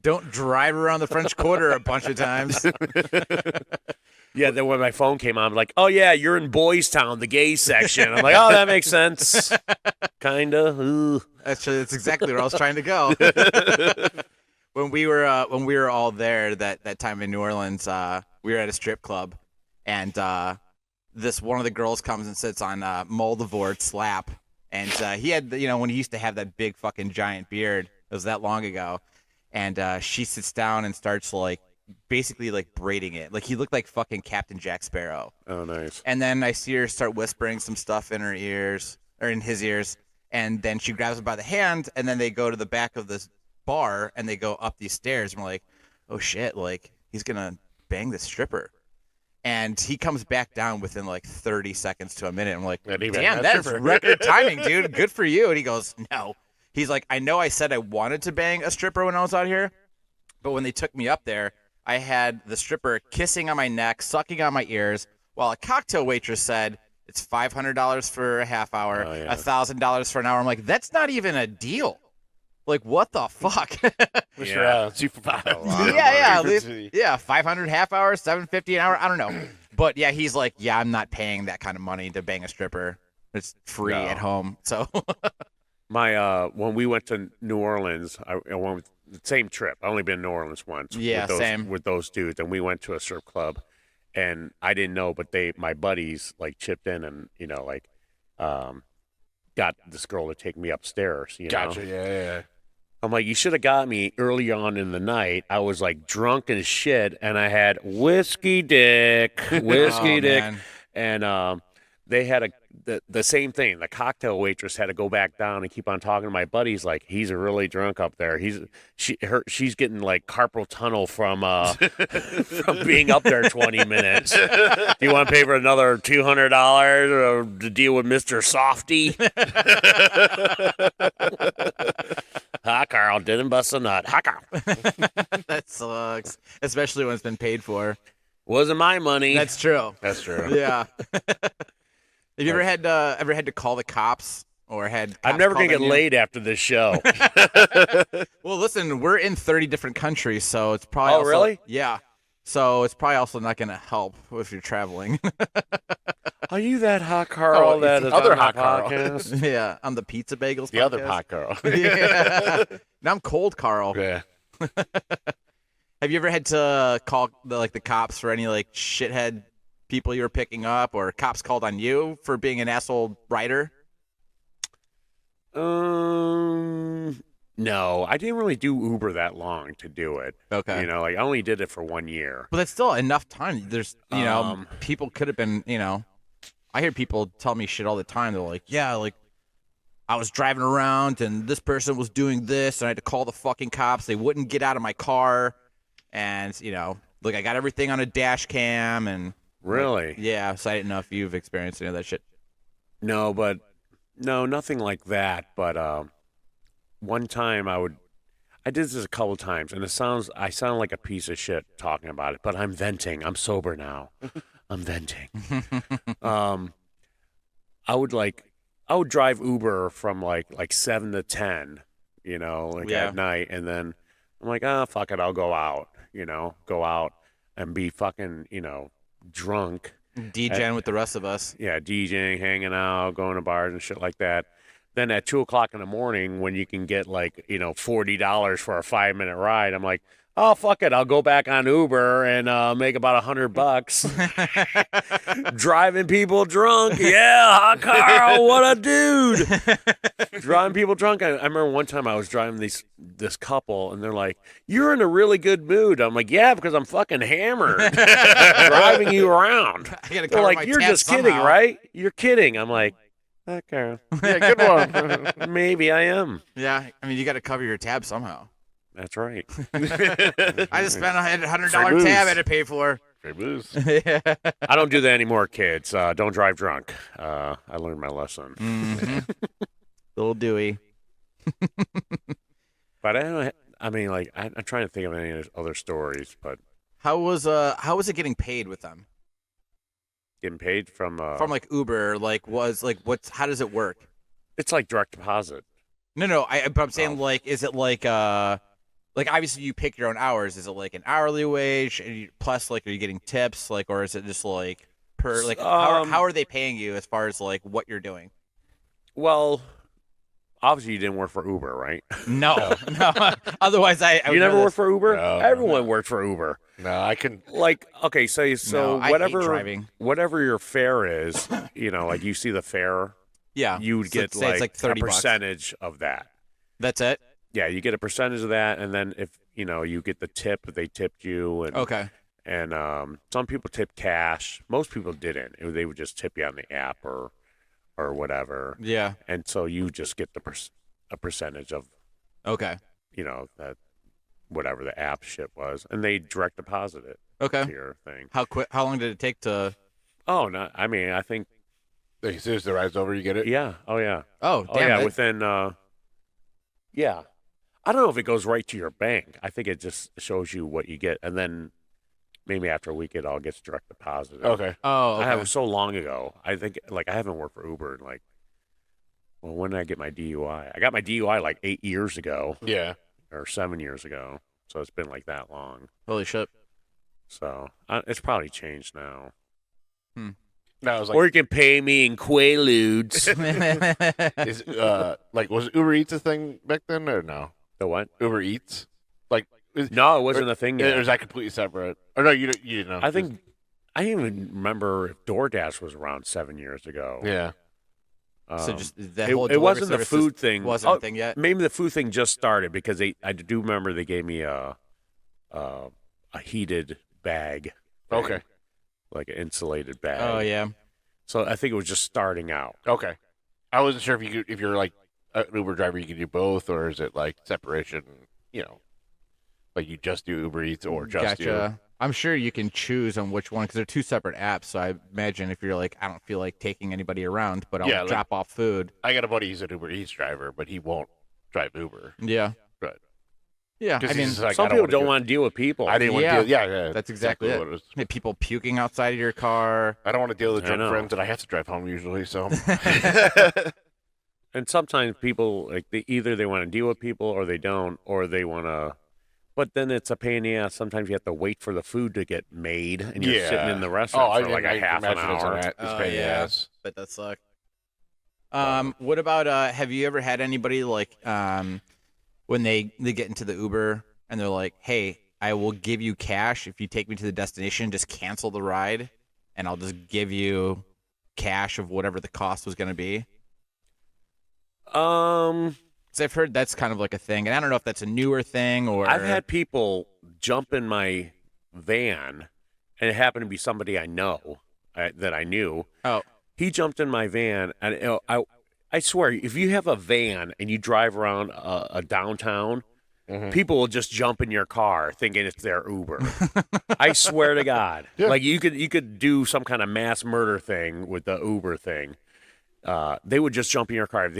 Don't drive around the French Quarter a bunch of times. Yeah, then when my phone came on, I'm like, oh yeah, you're in Boys Town, the gay section. I'm like, oh, that makes sense. Kinda. Ugh. Actually, that's exactly where I was trying to go. When we were all there that time in New Orleans, we were at a strip club, and this one of the girls comes and sits on Moldevort's lap, and he had when he used to have that big fucking giant beard. It was that long ago, and she sits down and starts basically braiding it. Like he looked like fucking Captain Jack Sparrow. Oh, nice. And then I see her start whispering some stuff in her ears, or in his ears, and then she grabs him by the hand, and then they go to the back of this bar, and they go up these stairs, and we're like, oh shit, he's gonna bang this stripper. And he comes back down within 30 seconds to a minute. I'm like, And he banged damn, that that's stripper." record timing, dude. Good for you. And he goes, no. He's like, I know I said I wanted to bang a stripper when I was out here, but when they took me up there, I had the stripper kissing on my neck, sucking on my ears, while a cocktail waitress said, it's $500 for a half hour, Oh, yeah. $1,000 for an hour. I'm like, that's not even a deal. What the fuck? Mr. Super Yeah, 500 half hour, $750 an hour. I don't know. But yeah, he's like, yeah, I'm not paying that kind of money to bang a stripper. It's free No. at home. So My when we went to New Orleans, I went with the same trip. I only been to New Orleans once. Yeah, same. With those dudes, and we went to a strip club, and I didn't know, but my buddies like chipped in and got this girl to take me upstairs. You know, Gotcha. Yeah. I'm like, you should have got me early on in the night. I was like drunk as shit, and I had whiskey dick, Oh, man. and they had the same thing. The cocktail waitress had to go back down and keep on talking to my buddies like he's really drunk up there. She's getting like carpal tunnel from from being up there 20 minutes. Do you want to pay for another $200 to deal with Mr. Softy? Hi, Carl. Didn't bust a nut. Hi, Carl. That sucks, especially when it's been paid for. Wasn't my money. That's true. That's true. Yeah. Have you ever had to call the cops or had? I'm cops never called gonna get on you? laid after this show. Well, listen, we're in 30 different countries, so it's probably. Oh, also- really? Yeah. So it's probably also not going to help if you're traveling. Are you that hot Carl Oh, that it's is the other on the hot Carl. podcast? Yeah, on the Pizza Bagels. The other podcast. pot girl. Yeah. Now I'm cold, Carl. Yeah. Have you ever had to call the cops for any like shithead people you were picking up, or cops called on you for being an asshole rider? No, I didn't really do Uber that long to do it. Okay. You know, like I only did it for 1 year. But that's still enough time. There's, Um, people could have been, I hear people tell me shit all the time. They're like, yeah, like, I was driving around and this person was doing this and I had to call the fucking cops. They wouldn't get out of my car. And, like, I got everything on a dash cam and. Really? Yeah, so I didn't know if you've experienced any of that shit. No, nothing like that. But one time I did this a couple times, and I sound like a piece of shit talking about it, but I'm venting. I'm sober now. I'm venting. I would drive Uber from like 7 to 10, Yeah. at night, and then I'm like, fuck it, I'll go out, and be fucking, drunk. DJing with the rest of us. Yeah, DJing, hanging out, going to bars and shit like that. Then at 2:00 in the morning, when you can get $40 for a 5-minute ride, I'm like, oh fuck it, I'll go back on Uber and make about $100. Driving people drunk, yeah, hot Carl, what a dude. Driving people drunk. I remember one time I was driving this couple, and they're like, "You're in a really good mood." I'm like, "Yeah, because I'm fucking hammered, driving you around." I gotta They're cover like, my "You're tabs just kidding, somehow." right? You're kidding." I'm like, "Okay, Yeah, good one. maybe I am." Yeah, I mean, you got to cover your tab somehow. That's right. I just spent a $100 Free booze. tab I had to pay for. Free booze. Yeah. I don't do that anymore, kids. Don't drive drunk. I learned my lesson. Mhm. Little Dewey. But I don't. I mean, I'm trying to think of any other stories, but How was it getting paid with them? getting paid from From like Uber, how does it work? it's like direct deposit. No, but I'm saying Oh. is it like obviously you pick your own hours. Is it like an hourly wage and plus are you getting tips or is it just like per how are they paying you as far as what you're doing? Well, obviously you didn't work for Uber, right? No. Otherwise I You would never know worked for Uber? No, Everyone worked for Uber. No, I can. Okay, so No, I hate whatever driving. whatever your fare is, you see the fare, Yeah. you would So get say it's like a $30. percentage of that. That's it? Yeah, you get a percentage of that, and then if you get the tip, if they tipped you, and Okay. and some people tip cash. Most people didn't. They would just tip you on the app or whatever, Yeah. and so you just get a percentage of Okay. that whatever the app shit was, and they direct deposit it to Okay. your thing. How long did it take to Oh no, I mean I think As soon as the ride's over, you get it. yeah. Oh yeah. Oh, Oh damn yeah. it. Within yeah. I don't know if it goes right to your bank. I think it just shows you what you get, and then maybe after a week it all gets direct deposited. Okay. Oh, okay. I was so long ago. I think I haven't worked for Uber in when did I get my DUI? I got my DUI 8 years ago Yeah. or 7 years ago. So it's been that long. Holy shit. So it's probably changed now. No, I was or like, you can pay me in Quaaludes. is like was Uber Eats a thing back then or no? The what? Uber Eats, like No, it wasn't a thing Or yet. is that completely separate? Or no, you didn't know. I think I didn't even remember if DoorDash was around 7 years ago. Yeah. So just that it, whole it delivery wasn't the service food thing. wasn't a thing yet. Maybe the food thing just started because I do remember they gave me a heated bag. thing, Okay. like an insulated bag. Oh yeah. So I think it was just starting out. Okay. I wasn't sure if you're like an Uber driver, you can do both, or is it like separation? You know, like you just do Uber Eats or just Gotcha. I'm sure you can choose on which one because they're two separate apps. So I imagine if you're like, I don't feel like taking anybody around, but I'll Yeah, like- drop off food. I got a buddy who's an Uber Eats driver, but he won't drive Uber. Yeah. Right. Yeah. 'Cause I mean, he's like, Some I people wanna don't do it. want to deal with people. I didn't want Yeah. to deal. Yeah, that's exactly it. what it was. hey, people puking outside of your car. I don't want to deal with I drunk know. friends, and I have to drive home usually. So And sometimes people like either they want to deal with people or they don't, or they want to. But then it's a pain in the ass. Sometimes you have to wait for the food to get made, and you're sitting in the restaurant for like a half an hour. It's Oh, pain in the yeah. ass. But that suck. What about have you ever had anybody like when they get into the Uber and they're like, "Hey, I will give you cash if you take me to the destination. Just cancel the ride, and I'll just give you cash of whatever the cost was going to be." So I've heard that's kind of like a thing, and I don't know if that's a newer thing or. I've had people jump in my van, and it happened to be somebody I know that I knew. Oh, He jumped in my van, and I swear, if you have a van and you drive around a downtown, people will just jump in your car thinking it's their Uber. I swear to God, like you could do some kind of mass murder thing with the Uber thing. They would just jump in your car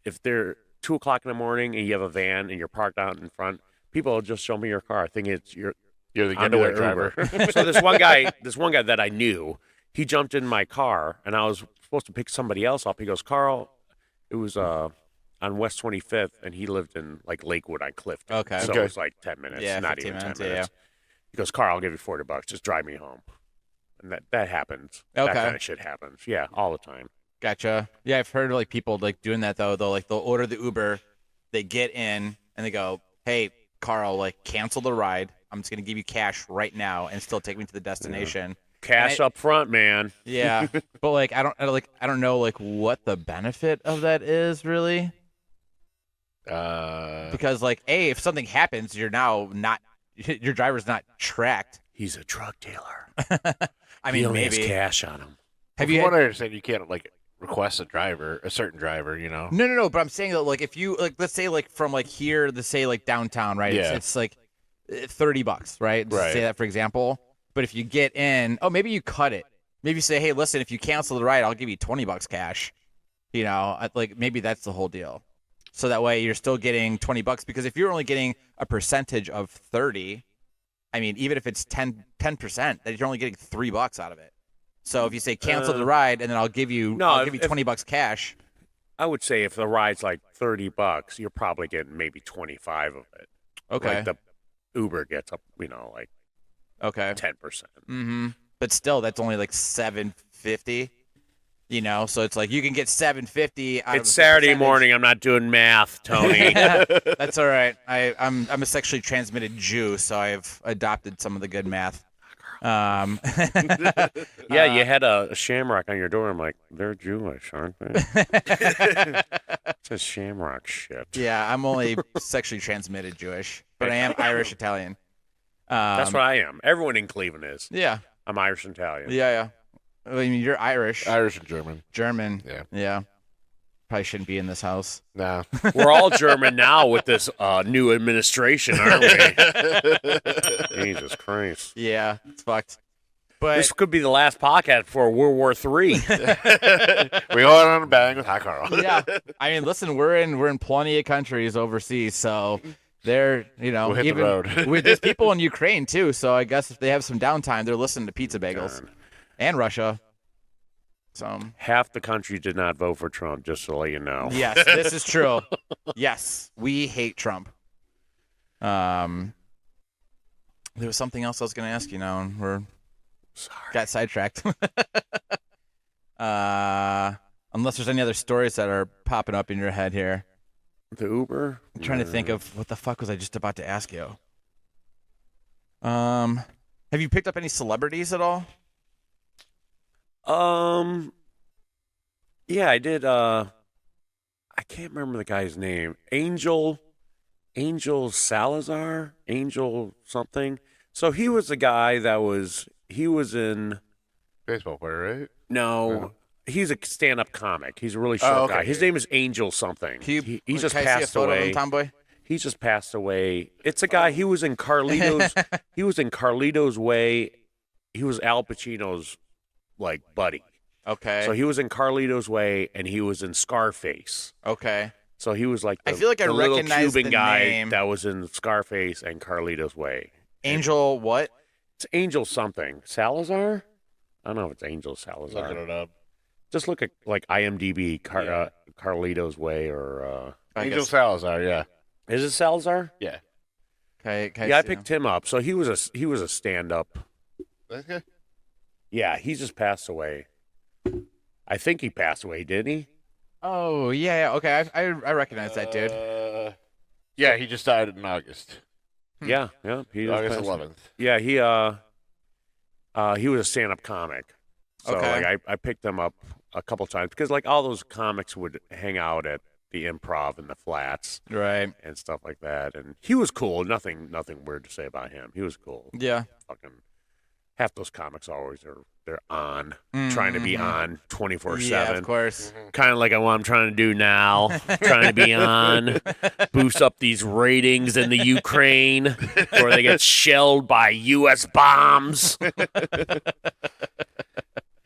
if they're 2:00 in the morning and you have a van and you're parked out in front. People will just jump in your car thinking it's You're the onto getaway their driver. Uber. So this one guy that I knew, he jumped in my car, and I was supposed to pick somebody else up. He goes, "Carl," it was on West 25th, and he lived in like Lakewood on Clifton. Okay. So Okay. it was like 10 minutes, Yeah, not 15 even 10 minutes, minutes. yeah. He goes, "Carl, I'll give you $40. Just drive me home." And that happens. Okay. That kind of shit happens. Yeah, all the time. gotcha. Yeah, I've heard like people like doing that though. They'll order the Uber, they get in, and they go, "Hey, Carl, like cancel the ride. I'm just gonna give you cash right now and still take me to the destination." Cash up front, man. Yeah, but like I don't know like what the benefit of that is really, because like if something happens, you're now not your driver's not tracked. He's a drug dealer. I He mean, only has maybe. cash on him. Have From you? what I understand, you can't like request a certain driver. You know. No. But I'm saying that like if you like, let's say like from like here, let's say like downtown, right? Yeah. It's like $30, right? Just Right. say that for example. But if you get in, maybe you cut it. Maybe you say, hey, listen, if you cancel the ride, I'll give you $20 cash. You know, like maybe that's the whole deal. So that way you're still getting $20 because if you're only getting a percentage of 30, I mean, even if it's 10%, then you're only getting $3 out of it. So if you say cancel the ride and then I'll give you if- $20 cash. I would say if the ride's like $30, you're probably getting maybe 25 of it. Okay. Like the Uber gets up, like Okay. 10%. Mm-hmm. But still, that's only like $7.50. You know, so it's like you can get $7.50. Out It's of Saturday percentage. morning. I'm not doing math, Tony. That's all right. I'm a sexually transmitted Jew, so I've adopted some of the good math. Yeah, you had a shamrock on your door. I'm like, they're Jewish, aren't they? It's a shamrock shit. Yeah, I'm only sexually transmitted Jewish, but I am Irish Italian. That's what I am. Everyone in Cleveland is. Yeah, I'm Irish and Italian. yeah. I mean, you're Irish, Irish and German. German. Yeah. Probably shouldn't be in this house. Nah. We're all German now with this new administration, aren't we? Jesus Christ. Yeah, it's fucked. But This could be the last podcast before World War III. We go on a bang with Hi Carl. yeah, I mean, listen, we're in plenty of countries overseas, so they're We'll hit the even road. there's people in Ukraine too. So I guess if they have some downtime, they're listening to Pizza Bagels and Russia. So Half the country did not vote for Trump, just to let you know. yes, this is true. Yes, we hate Trump. There was something else I was going to ask you now, and we're Sorry. got sidetracked. Unless there's any other stories that are popping up in your head here. The Uber? I'm trying to think of what the fuck was I just about to ask you. Have you picked up any celebrities at all? Yeah, I did. I can't remember the guy's name. Angel Salazar? Angel something. So he was the guy that he was in, Baseball player, right? no, he's a stand-up comic. He's a really short Oh, okay. guy. His name is Angel something. He just can I see a passed photo of away. him, Tomboy? He just passed away. It's a guy. He was in Carlito's. He was in Carlito's Way. He was Al Pacino's like buddy. Okay. So he was in Carlito's Way, and he was in Scarface. Okay. So he was like I the, feel like I the little recognize Cuban the guy name. that was in Scarface and Carlito's Way. Angel what? It's Angel something. Salazar? I don't know if it's Angel Salazar. Looking it up. Just look at like IMDb, Yeah. Carlito's Way, or Angel Salazar, yeah. is it Salazar? Yeah. Okay. Yeah, I picked him up. So he was a stand-up. Okay. Yeah, he just passed away. I think he passed away, didn't he? Oh yeah. Okay. I recognize that dude. Yeah, he just died in August. Yeah. He just August passed- 11th. Yeah, he was a stand-up comic. So Okay. like I picked him up a couple times because like all those comics would hang out at the Improv and the Flats Right. and stuff like that, and he was cool. Nothing weird to say about him. He was cool. Yeah. Fucking half those comics they're on, trying to be on 24/7. Yeah, of course. Kind of like what I'm trying to do now, trying to be on, boost up these ratings in the Ukraine where they get shelled by U.S. bombs.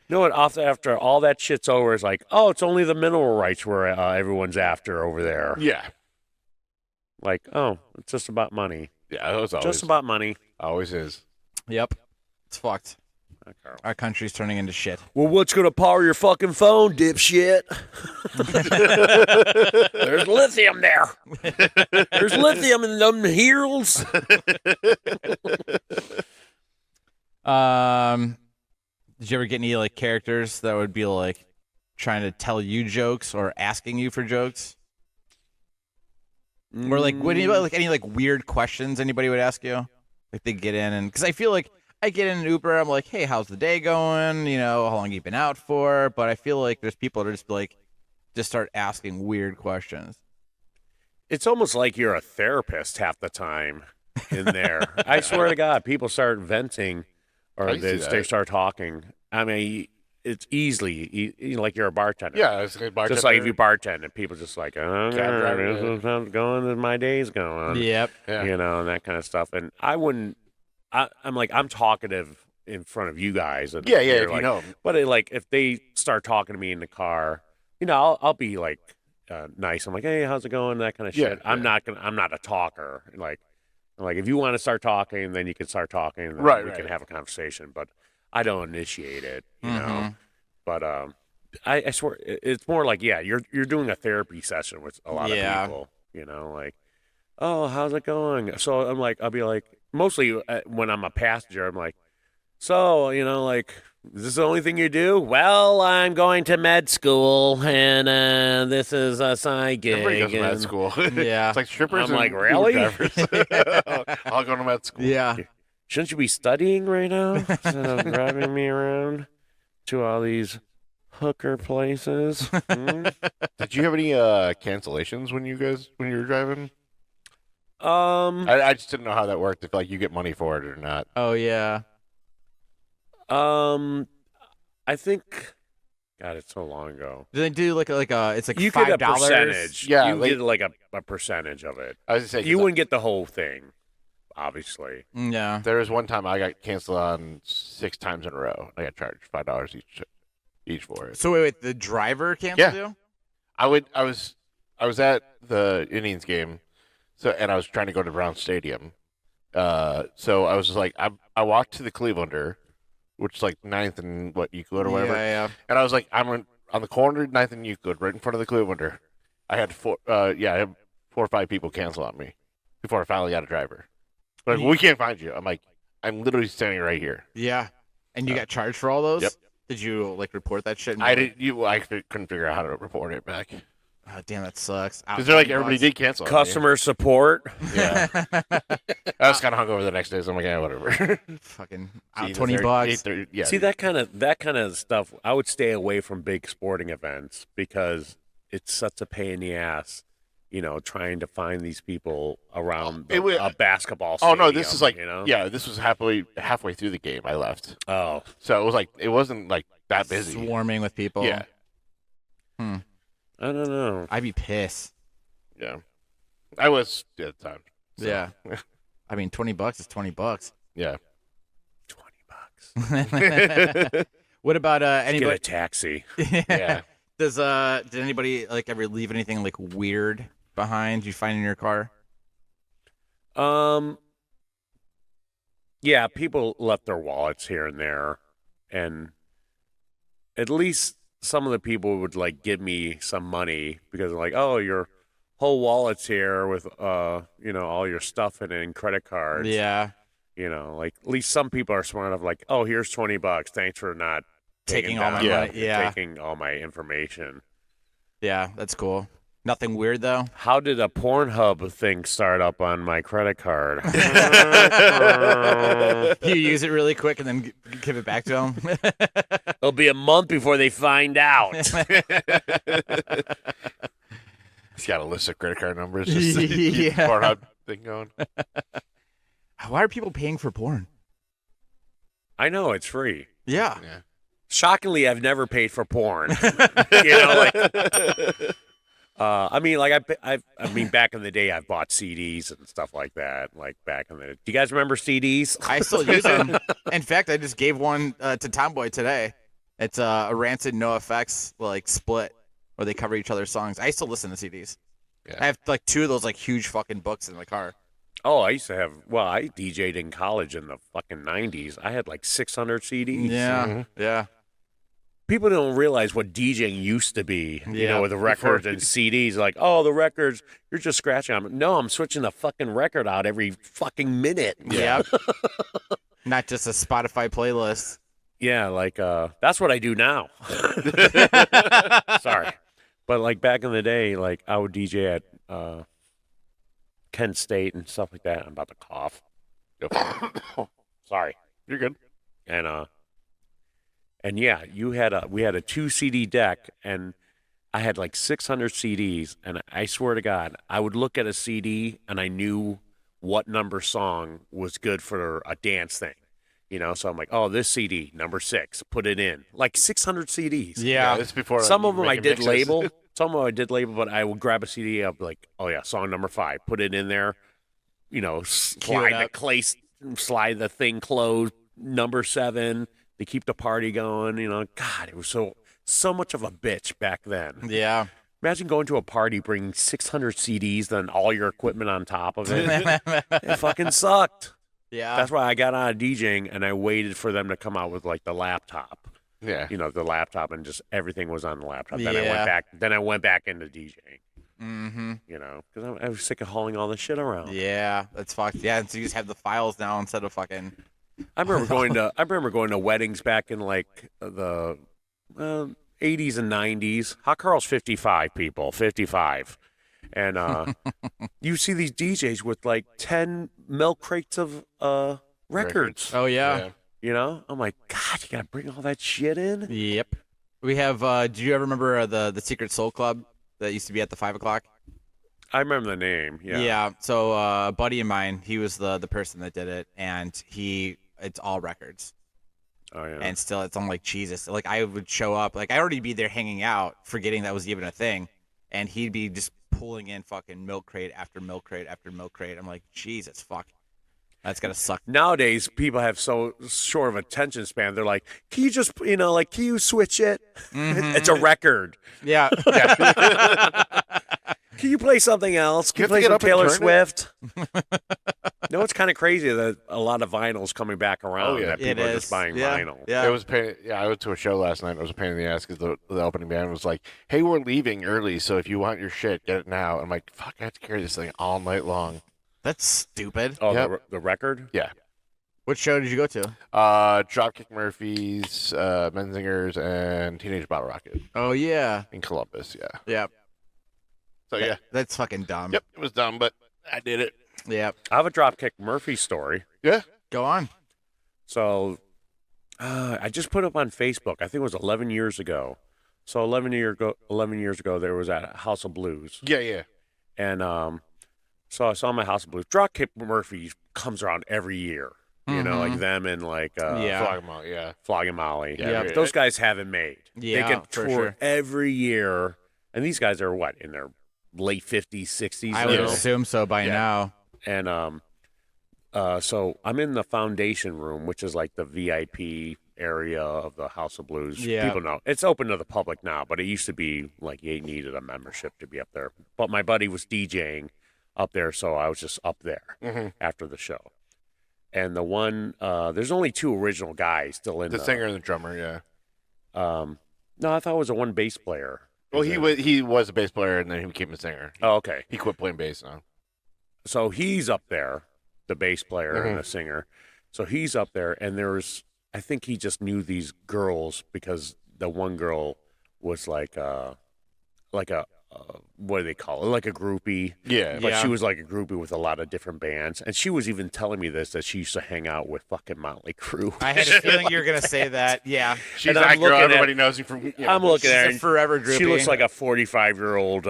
You know what? After all that shit's over, it's like, oh, it's only the mineral rights where everyone's after over there. Yeah. Like, oh, it's just about money. Yeah, it was always, Just about money. always is. Yep. It's fucked. Our country's turning into shit. Well, what's going to power your fucking phone, dipshit? There's lithium there. There's lithium in them heels. Did you ever get any like characters that would be like trying to tell you jokes or asking you for jokes? Or like would anybody like any like weird questions anybody would ask you? Like they get in and because I feel like I get in an Uber, I'm like, hey, how's the day going? You know, how long you been out for? But I feel like there's people that are just like just start asking weird questions. It's almost like you're a therapist half the time in there. I swear to God, people start venting or I can see they that. start talking. I mean, it's easily like you're a bartender. Yeah, it's a bartender. Just like if you bartend and people just like, oh, Cab driver, this is how's it going, as my day's going. Yep. Yeah. You know, and that kind of stuff. And I'm like, I'm talkative in front of you guys. And Yeah, you're if you like, know. But like, if they start talking to me in the car, you know, I'll be like nice. I'm like, hey, how's it going? That kind of Yeah, shit. I'm not a talker. Like if you want to start talking, then you can start talking. And Right, we right. can have a conversation. But I don't initiate it, you know. Mhm. But I swear, it's more like, yeah, you're doing a therapy session with a lot Yeah. of people. You know, like, oh, how's it going? So I'm like, I'll be like, mostly when I'm a passenger, I'm like, so, you know, like, is this the only thing you do? Well, I'm going to med school, and this is a side gig. Everybody goes to med and- school. Yeah. It's like strippers I'm and like, Uber really? drivers. I'll go to med school. Yeah. Shouldn't you be studying right now instead of driving me around to all these hooker places? Hmm? Did you have any cancellations when you were driving? Um, I just didn't know how that worked. If like you get money for it or not. Oh yeah. I think, God, it's so long ago. Do they do like a it's like You get a $5? percentage. Yeah, you like- get like a percentage of it. I was just saying You wouldn't get the whole thing, obviously. Yeah. there was one time I got canceled on 6 times in a row. I got charged $5 each for it. So wait, the driver canceled Yeah. you? I was at the Indians game, and I was trying to go to Brown Stadium. So I was just like, I walked to the Clevelander, which is like 9th and Euclid or whatever. Yeah. And I was like, on the corner, 9th and Euclid, right in front of the Clevelander. I had I had 4 or 5 people cancel on me before I finally got a driver. Like, we can't find you. I'm like, I'm literally standing right here. Yeah. And you got charged for all those? Yep. Did you like report that shit? and be I like, didn't. Couldn't figure out how to report it back Oh, damn, that sucks. because they're like everybody did cancel. on me. Customer support. Yeah. I was kind of hungover the next day, so I'm like, yeah, whatever. Fucking out See, 20 they're- bucks. they're- yeah. See that kind of stuff. I would stay away from big sporting events because it's such a pain in the ass. You know, trying to find these people around It was- a basketball. Oh Stadium, no, this is like you know. yeah, this was halfway through the game. I left, Oh, so it was like it wasn't like that busy. Swarming with people. Yeah, I don't know. I'd be pissed. yeah. I was at the time. So, Yeah. I mean, $20 is $20. yeah. $20. What about Get a anybody? taxi. Yeah. Did anybody like ever leave anything like weird behind? You find in your car? Yeah, people left their wallets here and there, and at least some of the people would like give me some money because they're like, "Oh, your whole wallet's here with all your stuff in it and credit cards." Yeah. You know, like at least some people are smart enough, like, "Oh, here's $20. Thanks for not Taking all my down- money. Yeah. taking all my information." Yeah, that's cool. Nothing weird though. How did a Pornhub thing start up on my credit card? You use it really quick and then give it back to them. It'll be a month before they find out. He's got a list of credit card numbers just to keep the Yeah. Pornhub thing going. Why are people paying for porn? I know it's free. Yeah. Yeah. Shockingly, I've never paid for porn. Like, I mean, like I mean, back in the day, I've bought CDs and stuff like that. Like back in the, do you guys remember CDs? I still use them. In fact, I just gave one to Tomboy today. It's a Rancid No Effects like split where they cover each other's songs. I still listen to CDs. Yeah. I have like 2 of those like huge fucking books in my car. Oh, I used to have. Well, I DJ'd in college in the fucking '90s. I had like 600 CDs. Yeah. Yeah. People don't realize what DJing used to be. You Yeah. know, with the records and CDs. Like, oh, the records, you're just scratching them. No, I'm switching the fucking record out every fucking minute. Yeah. Not just a Spotify playlist. Yeah, like that's what I do now. Sorry. But like back in the day, like I would DJ at Kent State and stuff like that. I'm about to cough. Sorry. You're good. And yeah, we had a 2 CD deck and I had like 600 CDs, and I swear to God, I would look at a CD and I knew what number song was good for a dance thing. You know, so I'm like, oh, this CD, number 6, put it in. Like 600 CDs. Yeah. This before Some you of them I making did mixes. label. Some of them I did label, but I would grab a CD. I'd be like, oh yeah, song number 5, put it in there. You know, slide the thing closed. Number 7 to keep the party going. You know, God, it was so much of a bitch back then. Yeah. Imagine going to a party, bringing 600 CDs, then all your equipment on top of it. It fucking sucked. Yeah. That's why I got out of DJing and I waited for them to come out with like the laptop. Yeah. You know, the laptop, and just everything was on the laptop. Then Yeah. I went back into DJing. Mm-hmm. You know, because I was sick of hauling all this shit around. Yeah. That's fucked. Yeah. So you just have the files now instead of fucking. I remember going to weddings back in like the 80s and 90s. Hot Carl's 55 people, 55. And you see these DJs with like 10 milk crates of records. Oh, yeah. Yeah. You know, I'm like, God, you gotta bring all that shit in. Yep. We have. Do you ever remember the Secret Soul Club that used to be at the 5 o'clock? I remember the name. Yeah. So a buddy of mine, he was the person that did it, and it's all records, Oh yeah. and still it's. I'm like, Jesus. Like I would show up, like I already be there hanging out, forgetting that was even a thing, and he'd be just pulling in fucking milk crate after milk crate after milk crate. I'm like, Jesus, fuck. That's gotta suck. Nowadays, people have so short of attention span. They're like, can you just, can you switch it? It's a record. Yeah. Can you play something else? Can you You have play to get some up and Taylor turn Swift? No, it's kind of crazy that a lot of vinyl's coming back around. Oh, yeah. That people It are is. just buying Yeah. vinyl. Yeah. It was a pain. Yeah, I went to a show last night. It was a pain in the ass because the opening band was like, "Hey, we're leaving early, so if you want your shit, get it now." I'm like, "Fuck, I have to carry this thing all night long." That's stupid. Oh, Yep. the record? Yeah, What show did you go to? Dropkick Murphys, Menzingers, and Teenage Bottle Rocket Oh yeah. in Columbus. Yeah. Yep. So yeah. That's fucking dumb. Yep. It was dumb, but I did it. Yep. I have a Dropkick Murphy story. Yeah. Go on. So I just put up on Facebook. I think it was 11 years ago. So 11 years ago, there was at House of Blues. Yeah. Yeah. And so I saw my House of Blues. Dropkick Murphy comes around every year. You know, like them and like Yeah. Flog 'em out. Yeah. Flogging Molly. Yeah. But those guys haven't made. Yeah, They can for tour sure. every year. And these guys are what, in their late 50s, 60s? I would now? assume so by Yeah. now. And so I'm in the foundation room, which is like the VIP area of the House of Blues. Yeah. People know. It's open to the public now, but it used to be like you needed a membership to be up there. But my buddy was DJing up there, so I was just up there after the show. And the one, there's only two original guys still in The singer and the drummer. Yeah. No, I thought it was a one bass player. Well, Is he it- was a bass player and then he became a singer. Oh, okay. He quit playing bass now. So he's up there, the bass player and the singer. So he's up there, and I think he just knew these girls because the one girl was like a what do they call it? Like a groupie. Yeah. But Yeah. she was like a groupie with a lot of different bands. And she was even telling me this, that she used to hang out with fucking Motley Crue. I had a feeling you were gonna say that. Yeah. She's And that I'm girl looking at- everybody knows you from. I'm looking at her. She's a forever and groupie. She looks like a 45-year-old,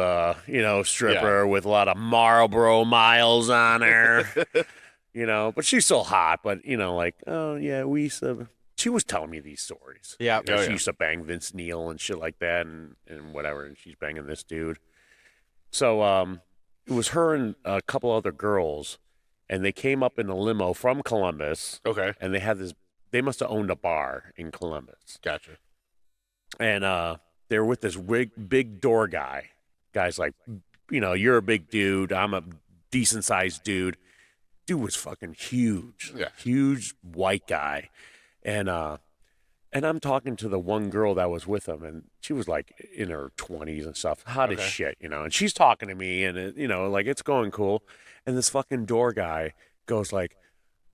stripper with a lot of Marlboro miles on her. But she's still hot. But, oh, yeah, we used to... She was telling me these stories. Yeah. Oh, She yeah. used to bang Vince Neil and shit like that and whatever, and she's banging this dude. So it was her and a couple other girls, and they came up in a limo from Columbus, Okay. and they had this... They must have owned a bar in Columbus. Gotcha. And they were with this big door guy. Guy's like, you're a big dude. I'm a decent-sized dude. Dude was fucking huge. Yeah. Huge white guy. And I'm talking to the one girl that was with him, and she was like in her 20s and stuff, hot as Okay. shit, and she's talking to me, and like it's going cool. And this fucking door guy goes like,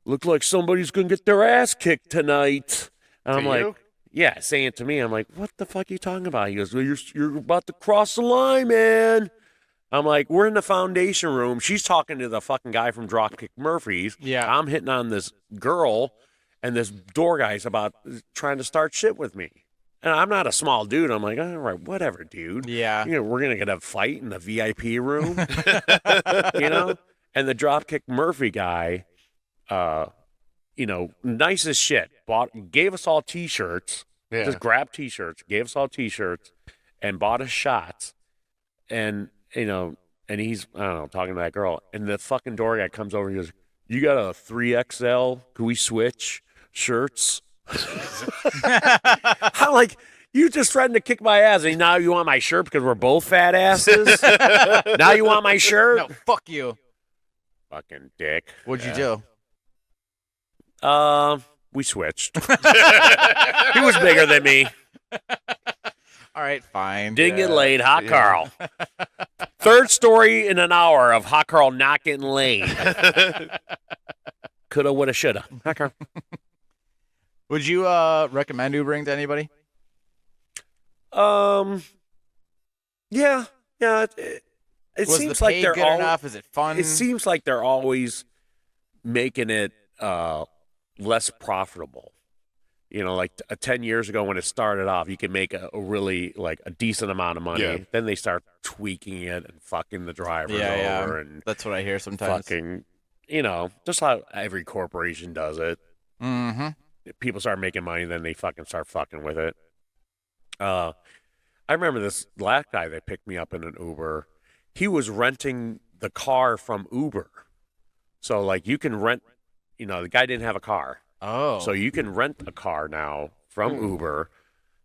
"Looks like somebody's gonna get their ass kicked tonight." And I'm To like, you? "Yeah," saying it to me. I'm like, "What the fuck are you talking about?" He goes, "Well, you're about to cross the line, man." I'm like, "We're in the foundation room. She's talking to the fucking guy from Dropkick Murphys. Yeah. I'm hitting on this girl, and this door guy's about trying to start shit with me. And I'm not a small dude. I'm like, all right, whatever, dude. Yeah. We're going to get a fight in the VIP room, And the Dropkick Murphy guy, nice as shit, gave us all T-shirts, Yeah. just grabbed T-shirts, gave us all T-shirts, and bought us shots. And, and he's, I don't know, talking to that girl. And the fucking door guy comes over and goes, "You got a 3XL? Can we switch shirts?" I'm like, "You just threatened to kick my ass, and now you want my shirt because we're both fat asses? Now you want my shirt?" No, fuck you. Fucking dick. What'd you do? We switched. He was bigger than me. All right, fine. Didn't get laid. Hot Carl. Third story in an hour of Hot Carl not getting laid. Coulda, woulda, shoulda. Hot Carl. Would you recommend Ubering to anybody? Yeah. It Was seems the like pay they're good all. enough? Is it fun? It seems like they're always making it less profitable. Like 10 years ago when it started off, you could make a really like a decent amount of money. Yeah. Then they start tweaking it and fucking the drivers yeah, over yeah. and That's what I hear sometimes. fucking, just how every corporation does it. Mm-hmm. People start making money, then they fucking start fucking with it. I remember this last guy that picked me up in an Uber. He was renting the car from Uber. So like you can rent, the guy didn't have a car. Oh. So you can rent a car now from Uber.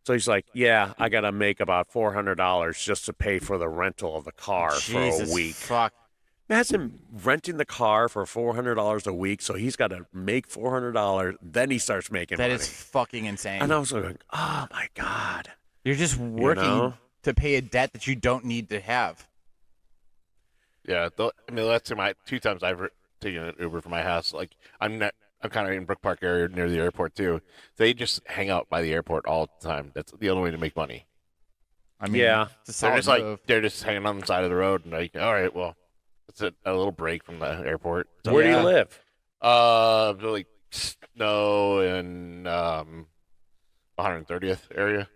So he's like, "Yeah, I got to make about $400 just to pay for the rental of the car Jesus for a week." Fuck. Imagine renting the car for $400 a week. So he's got to make $400. Then he starts making That money. is fucking insane. And I was like, "Oh my God." You're just working know? to pay a debt that you don't need to have. Yeah. The last time two times I've taken an Uber from my house, like I I'm kind of in Brook Park area near the airport too. They just hang out by the airport all the time. That's the only way to make money. I mean, Yeah. it's a They're solid just like move. they're just hanging on the side of the road and like, all right, well, it's a little break from the airport. So, Where do Yeah. you live? like Snow and 130th area.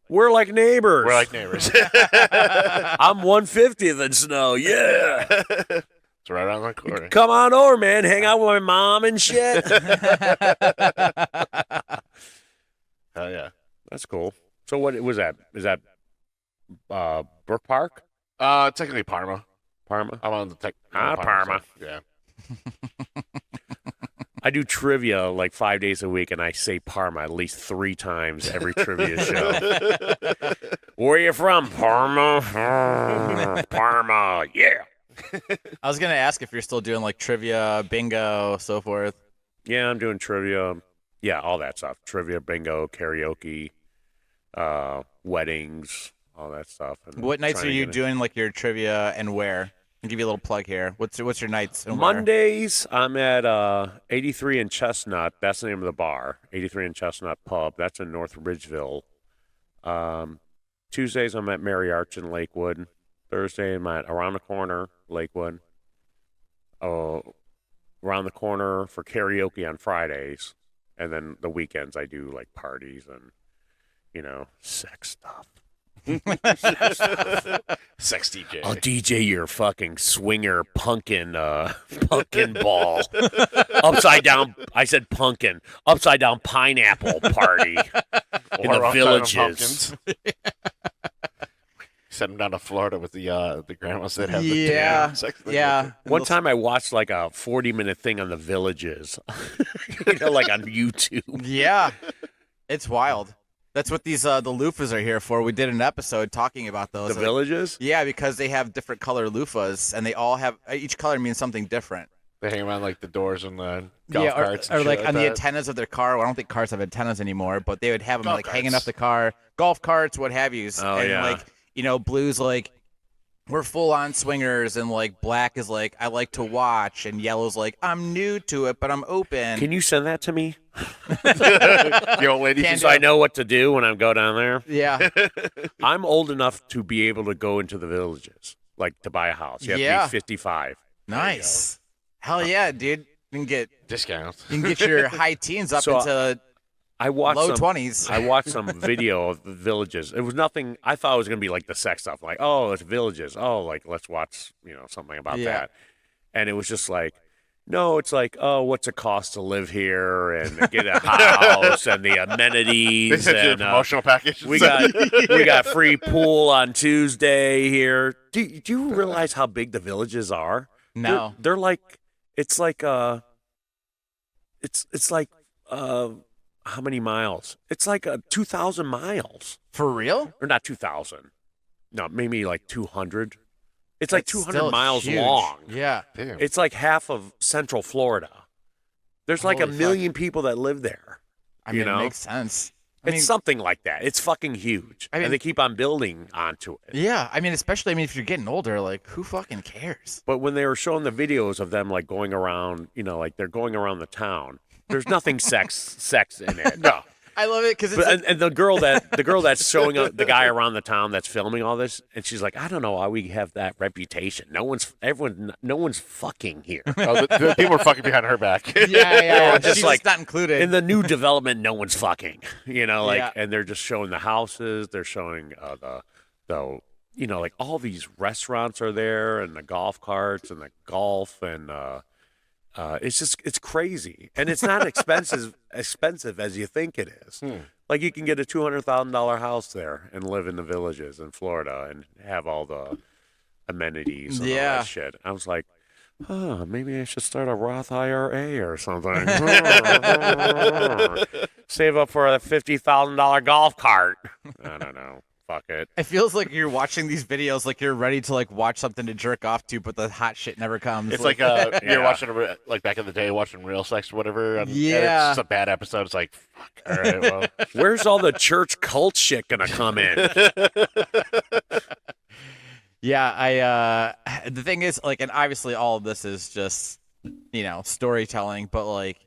We're like neighbors. We're like neighbors. I'm 150th in Snow. Yeah. It's right around the corner. Come on over, man. Hang out with my mom and shit. Hell yeah. That's cool. So what was that? Is that Brook Park? Technically Parma. Parma? I'm on the tech. Parma. side. Yeah. I do trivia like 5 days a week, and I say Parma at least 3 times every trivia show. Where you from? Parma. Parma. Yeah. I was gonna ask if you're still doing like trivia, bingo, so forth. Yeah, I'm doing trivia. Yeah, all that stuff. Trivia, bingo, karaoke, weddings, all that stuff. And What nights trying are to you get in. doing like your trivia and where? I'll give you a little plug here. What's your nights and where? Mondays, I'm at 83 and Chestnut. That's the name of the bar. 83 and Chestnut Pub. That's in North Ridgeville. Tuesdays, I'm at Mary Arch in Lakewood. Thursday, I'm at Around the Corner, Lakewood. Around the Corner for karaoke on Fridays. And then the weekends, I do like parties and, sex stuff. Sex DJ. I'll DJ your fucking swinger pumpkin ball. Upside down, I said pumpkin. Upside down pineapple party in Or the outside of villages. Pumpkins. Send them down to Florida with the grandmas that have the Yeah, damn sex thing. yeah. One time I watched like a 40-minute thing on the villages, like on YouTube. Yeah, it's wild. That's what these the loofahs are here for. We did an episode talking about those. The villages? Yeah, because they have different color loofahs, and they all have each color means something different. They hang around like the doors and the golf carts. or and like shit on the that. antennas of their car. Well, I don't think cars have antennas anymore, but they would have them Golf like hanging carts. off the car, golf carts, what have you. Oh, and yeah. like blue's like we're full on swingers, and like black is like I like to watch, and yellow's like I'm new to it, but I'm open. Can you send that to me? The old lady. Can So I know what to do when I go down there? Yeah, I'm old enough to be able to go into the villages, like to buy a house. You have Yeah. to be 55. nice. Hell yeah, dude. You can discounts. get your high teens up So, into I watched low some, 20s. I watched some video of the villages. It was nothing. I thought it was gonna be like the sex stuff, like it's villages. Oh, like let's watch something about Yeah. that. And it was just like, no, it's like what's it cost to live here and get a house and the They amenities sent you a and promotional package. we got free pool on Tuesday here. Do you realize how big the villages are? No. They're like it's like how many miles? It's like 2,000 miles. For real? Or not 2,000. No, maybe like 200. It's like That's 200 still miles huge. long. Yeah. Damn. It's like half of Central Florida. There's like Holy 1 fuck. million people that live there. I You mean, know? it makes sense. It's something like that. It's fucking huge. I mean- and they keep on building onto it. Yeah, I mean, especially if you're getting older, like who fucking cares? But when they were showing the videos of them like going around, like they're going around the town, there's nothing sex in it. No. I love it because it's But, and the girl that's showing the guy around the town that's filming all this, and she's like, I don't know why we have that reputation. No one's fucking here. The people are fucking behind her back. yeah, just she's like- not included. In the new development, no one's fucking. Yeah. And they're just showing the houses. They're showing the like all these restaurants are there, and the golf carts and the golf, and it's crazy, and it's not expensive as you think it is. Like you can get a $200,000 house there and live in the villages in Florida and have all the amenities and all Yeah. that shit. I was like, maybe I should start a Roth IRA or something. Save up for a $50,000 golf cart. I don't know. Fuck it. it feels like you're watching these videos like you're ready to like watch something to jerk off to, but the hot shit never comes. It's like you're watching like back in the day, watching Real Sex or whatever. And Yeah. it's just a bad episode. It's like, fuck. All right, well, Where's all the church cult shit gonna come in? Yeah, the thing is like, and obviously all of this is just storytelling, but like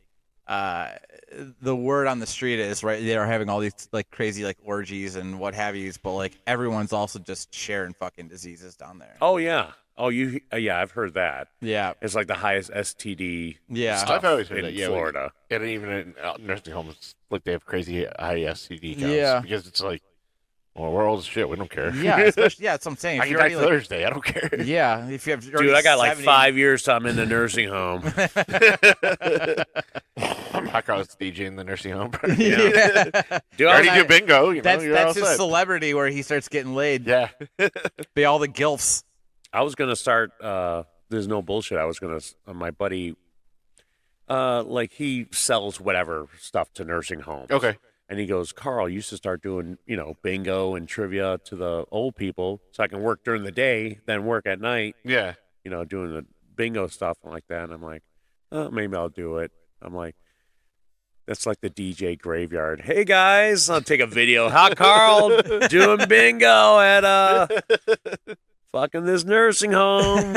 the word on the street is right. They are having all these like crazy like orgies and what have yous, but like everyone's also just sharing fucking diseases down there. Oh yeah. Oh, yeah, I've heard that. Yeah. It's like the highest STD Yeah. stuff I've always heard in that. Yeah, Florida. And even in nursing homes, like they have crazy high STD counts. Yeah. Because it's like, well, we're old as shit. We don't care. Yeah, especially that's what I'm saying. I If can you're die already, like, Thursday. I don't care. yeah, if you have Dude, I got like 70 5 years till I'm in the nursing home. Hot Carl's DJ in the nursing home. Yeah. Dude, You I already was do like- bingo. You know, That's you're all his set. celebrity where he starts getting laid Yeah. by all the gilfs. I was gonna start. There's no bullshit. I was gonna. My buddy, like he sells whatever stuff to nursing homes. Okay. And he goes, Carl, you should start doing, bingo and trivia to the old people, so I can work during the day, then work at night. Yeah. Doing the bingo stuff and like that. And I'm like, oh, maybe I'll do it. I'm like, that's like the DJ graveyard. Hey guys, I'll take a video. Hot Carl doing bingo at fucking this nursing home.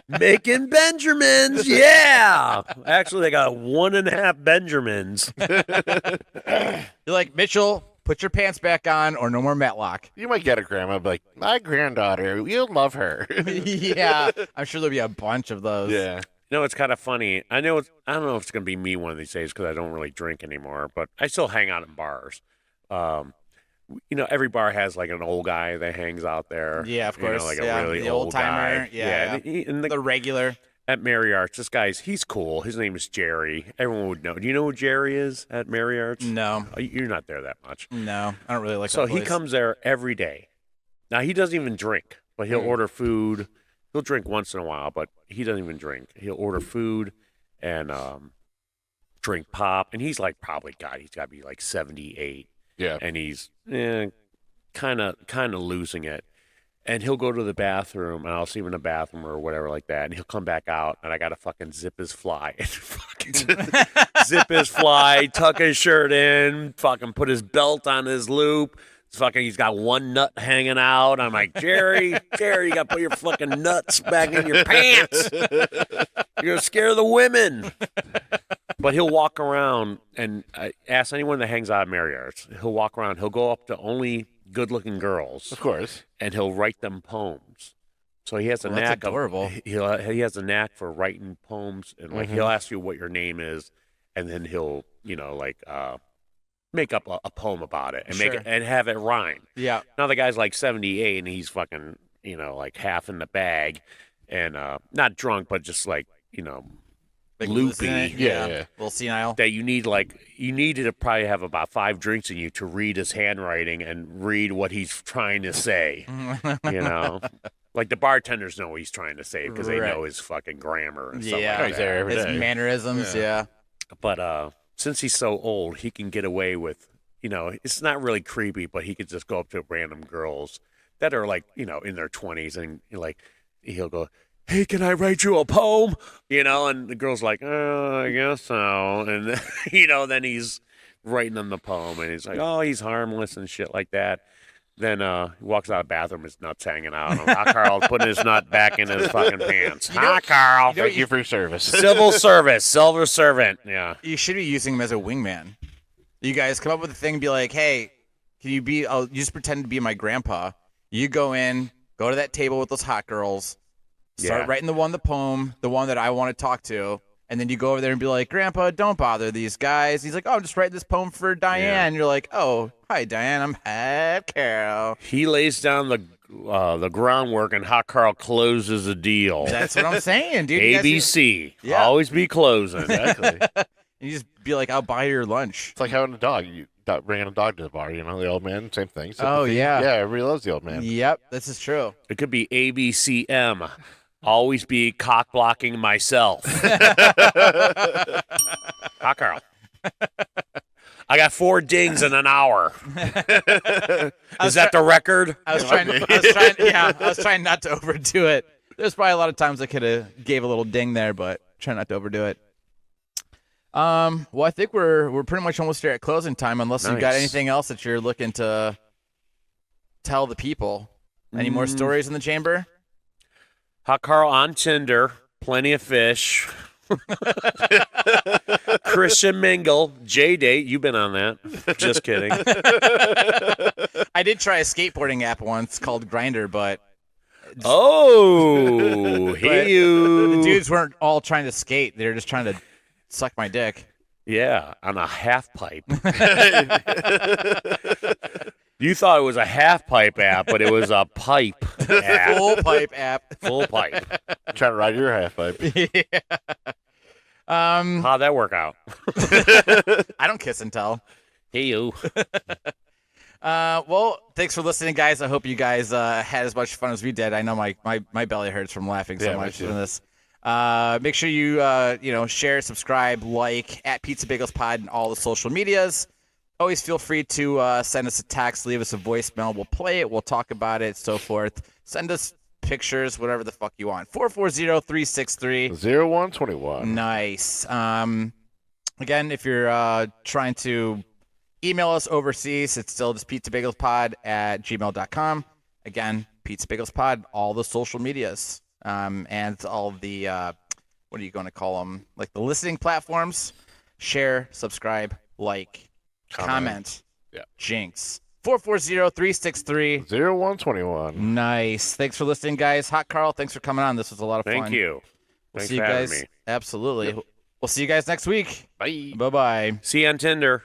Making Benjamins, yeah. Actually, they got 1.5 Benjamins. You're like, Mitchell, put your pants back on or no more Matlock. You might get a grandma, but like, my granddaughter, you'll love her. Yeah, I'm sure there'll be a bunch of those. Yeah. It's kind of funny. I don't know if it's gonna be me one of these days because I don't really drink anymore, but I still hang out in bars. Every bar has like an old guy that hangs out there. Yeah, of course. Like yeah. a really the old timer. guy. Yeah. And The regular. at Mary Arts, this guy's he's cool. His name is Jerry. Everyone would know. Do you know who Jerry is at Mary Arts? No, Oh, you're not there that much. no, I don't really like. So that he place. comes there every day. Now he doesn't even drink, but he'll order food. He'll drink once in a while, but he doesn't even drink. He'll order food and drink pop, and he's like he's got to be like 78, Yeah. and he's kind of losing it. And he'll go to the bathroom, and I'll see him in the bathroom or whatever like that, and he'll come back out, and I got to fucking zip his fly. Zip his fly, tuck his shirt in, fucking put his belt on his loop. He's got one nut hanging out. I'm like, Jerry, you got to put your fucking nuts back in your pants. You're going to scare the women. But he'll walk around, and ask anyone that hangs out at Mary Arts, he'll walk around. He'll go up to only good-looking girls, Of course. and he'll write them poems. So he has a Well, that's knack adorable. he has a knack for writing poems, and like he'll ask you what your name is, and then he'll make up a poem about it and make Sure. it and have it rhyme. Yeah. Now the guy's like 78 and he's fucking like half in the bag and not drunk but just like Like loopy. hallucinate, Yeah, yeah. A little senile. That you need to probably have about 5 drinks in you to read his handwriting and read what he's trying to say. Like the bartenders know what he's trying to say because they Right. know his fucking grammar and stuff Yeah. like He's that. there every His day. mannerisms. Yeah. But since he's so old, he can get away with, it's not really creepy, but he could just go up to random girls that are like, in their 20s and like he'll go, hey, can I write you a poem? And the girl's like, I guess so. And, then he's writing them the poem and he's like, oh, he's harmless and shit like that. Then he walks out of the bathroom, his nuts hanging out. Hi, Carl, putting his nut back in his fucking pants. Hi, Carl. Thank you for your service. Civil service, silver servant. Yeah. You should be using him as a wingman. You guys come up with a thing and be like, hey, can you be, you just pretend to be my grandpa. You go in, go to that table with those hot girls, start Yeah. writing the poem, the one that I want to talk to. And then you go over there and be like, Grandpa, don't bother these guys. He's like, oh, I'm just writing this poem for Diane. You're like, oh, hi, Diane. I'm Head Carol. He lays down the groundwork, and Hot Carl closes the deal. That's what I'm saying, dude. You guys- ABC, Yeah. always be closing. Exactly. You just be like, I'll buy your lunch. It's like having a dog. You got bringing a dog to the bar. The old man, same thing. Oh, Sympathy. yeah. Yeah, everybody loves the old man. Yep, this is true. It could be ABCM, always be cock blocking myself. Hot Carl. I got 4 dings in an hour. Is that the record? I was trying not to overdo it. There's probably a lot of times I could have gave a little ding there, but try not to overdo it. Well, I think we're pretty much almost here at closing time, unless you've got Nice. anything else that you're looking to tell the people. Any more stories in the chamber? Hot Carl on Tinder, plenty of fish. Christian Mingle, J-Date. You've been on that. Just kidding. I did try a skateboarding app once called Grinder, but Oh, but hey you. the dudes weren't all trying to skate. They were just trying to suck my dick. Yeah, on a half pipe. You thought it was a half pipe app, but it was a pipe app. Full pipe app. Full pipe. Trying to ride your half pipe. How'd that work out? I don't kiss and tell. Hey you. Well, thanks for listening, guys. I hope you guys had as much fun as we did. I know my belly hurts from laughing so Yeah, much me too. in this. Make sure you share, subscribe, like at Pizza Bagels Pod and all the social medias. Always feel free to send us a text, leave us a voicemail. We'll play it. We'll talk about it, so forth. Send us pictures, whatever the fuck you want. 440-363. 0121. Nice. Again, if you're trying to email us overseas, it's still just pizzabagelspod@gmail.com. Again, Pizza Bagels Pod, all the social medias, and all the what are you going to call them? Like the listening platforms. Share, subscribe, like, comment. Yeah. Jinx. 440-363. 0121. Nice. Thanks for listening, guys. Hot Carl, thanks for coming on. This was a lot of fun. Thank you. We'll Thanks see you for having guys. me. Absolutely. We'll see you guys next week. Bye. Bye-bye. See you on Tinder.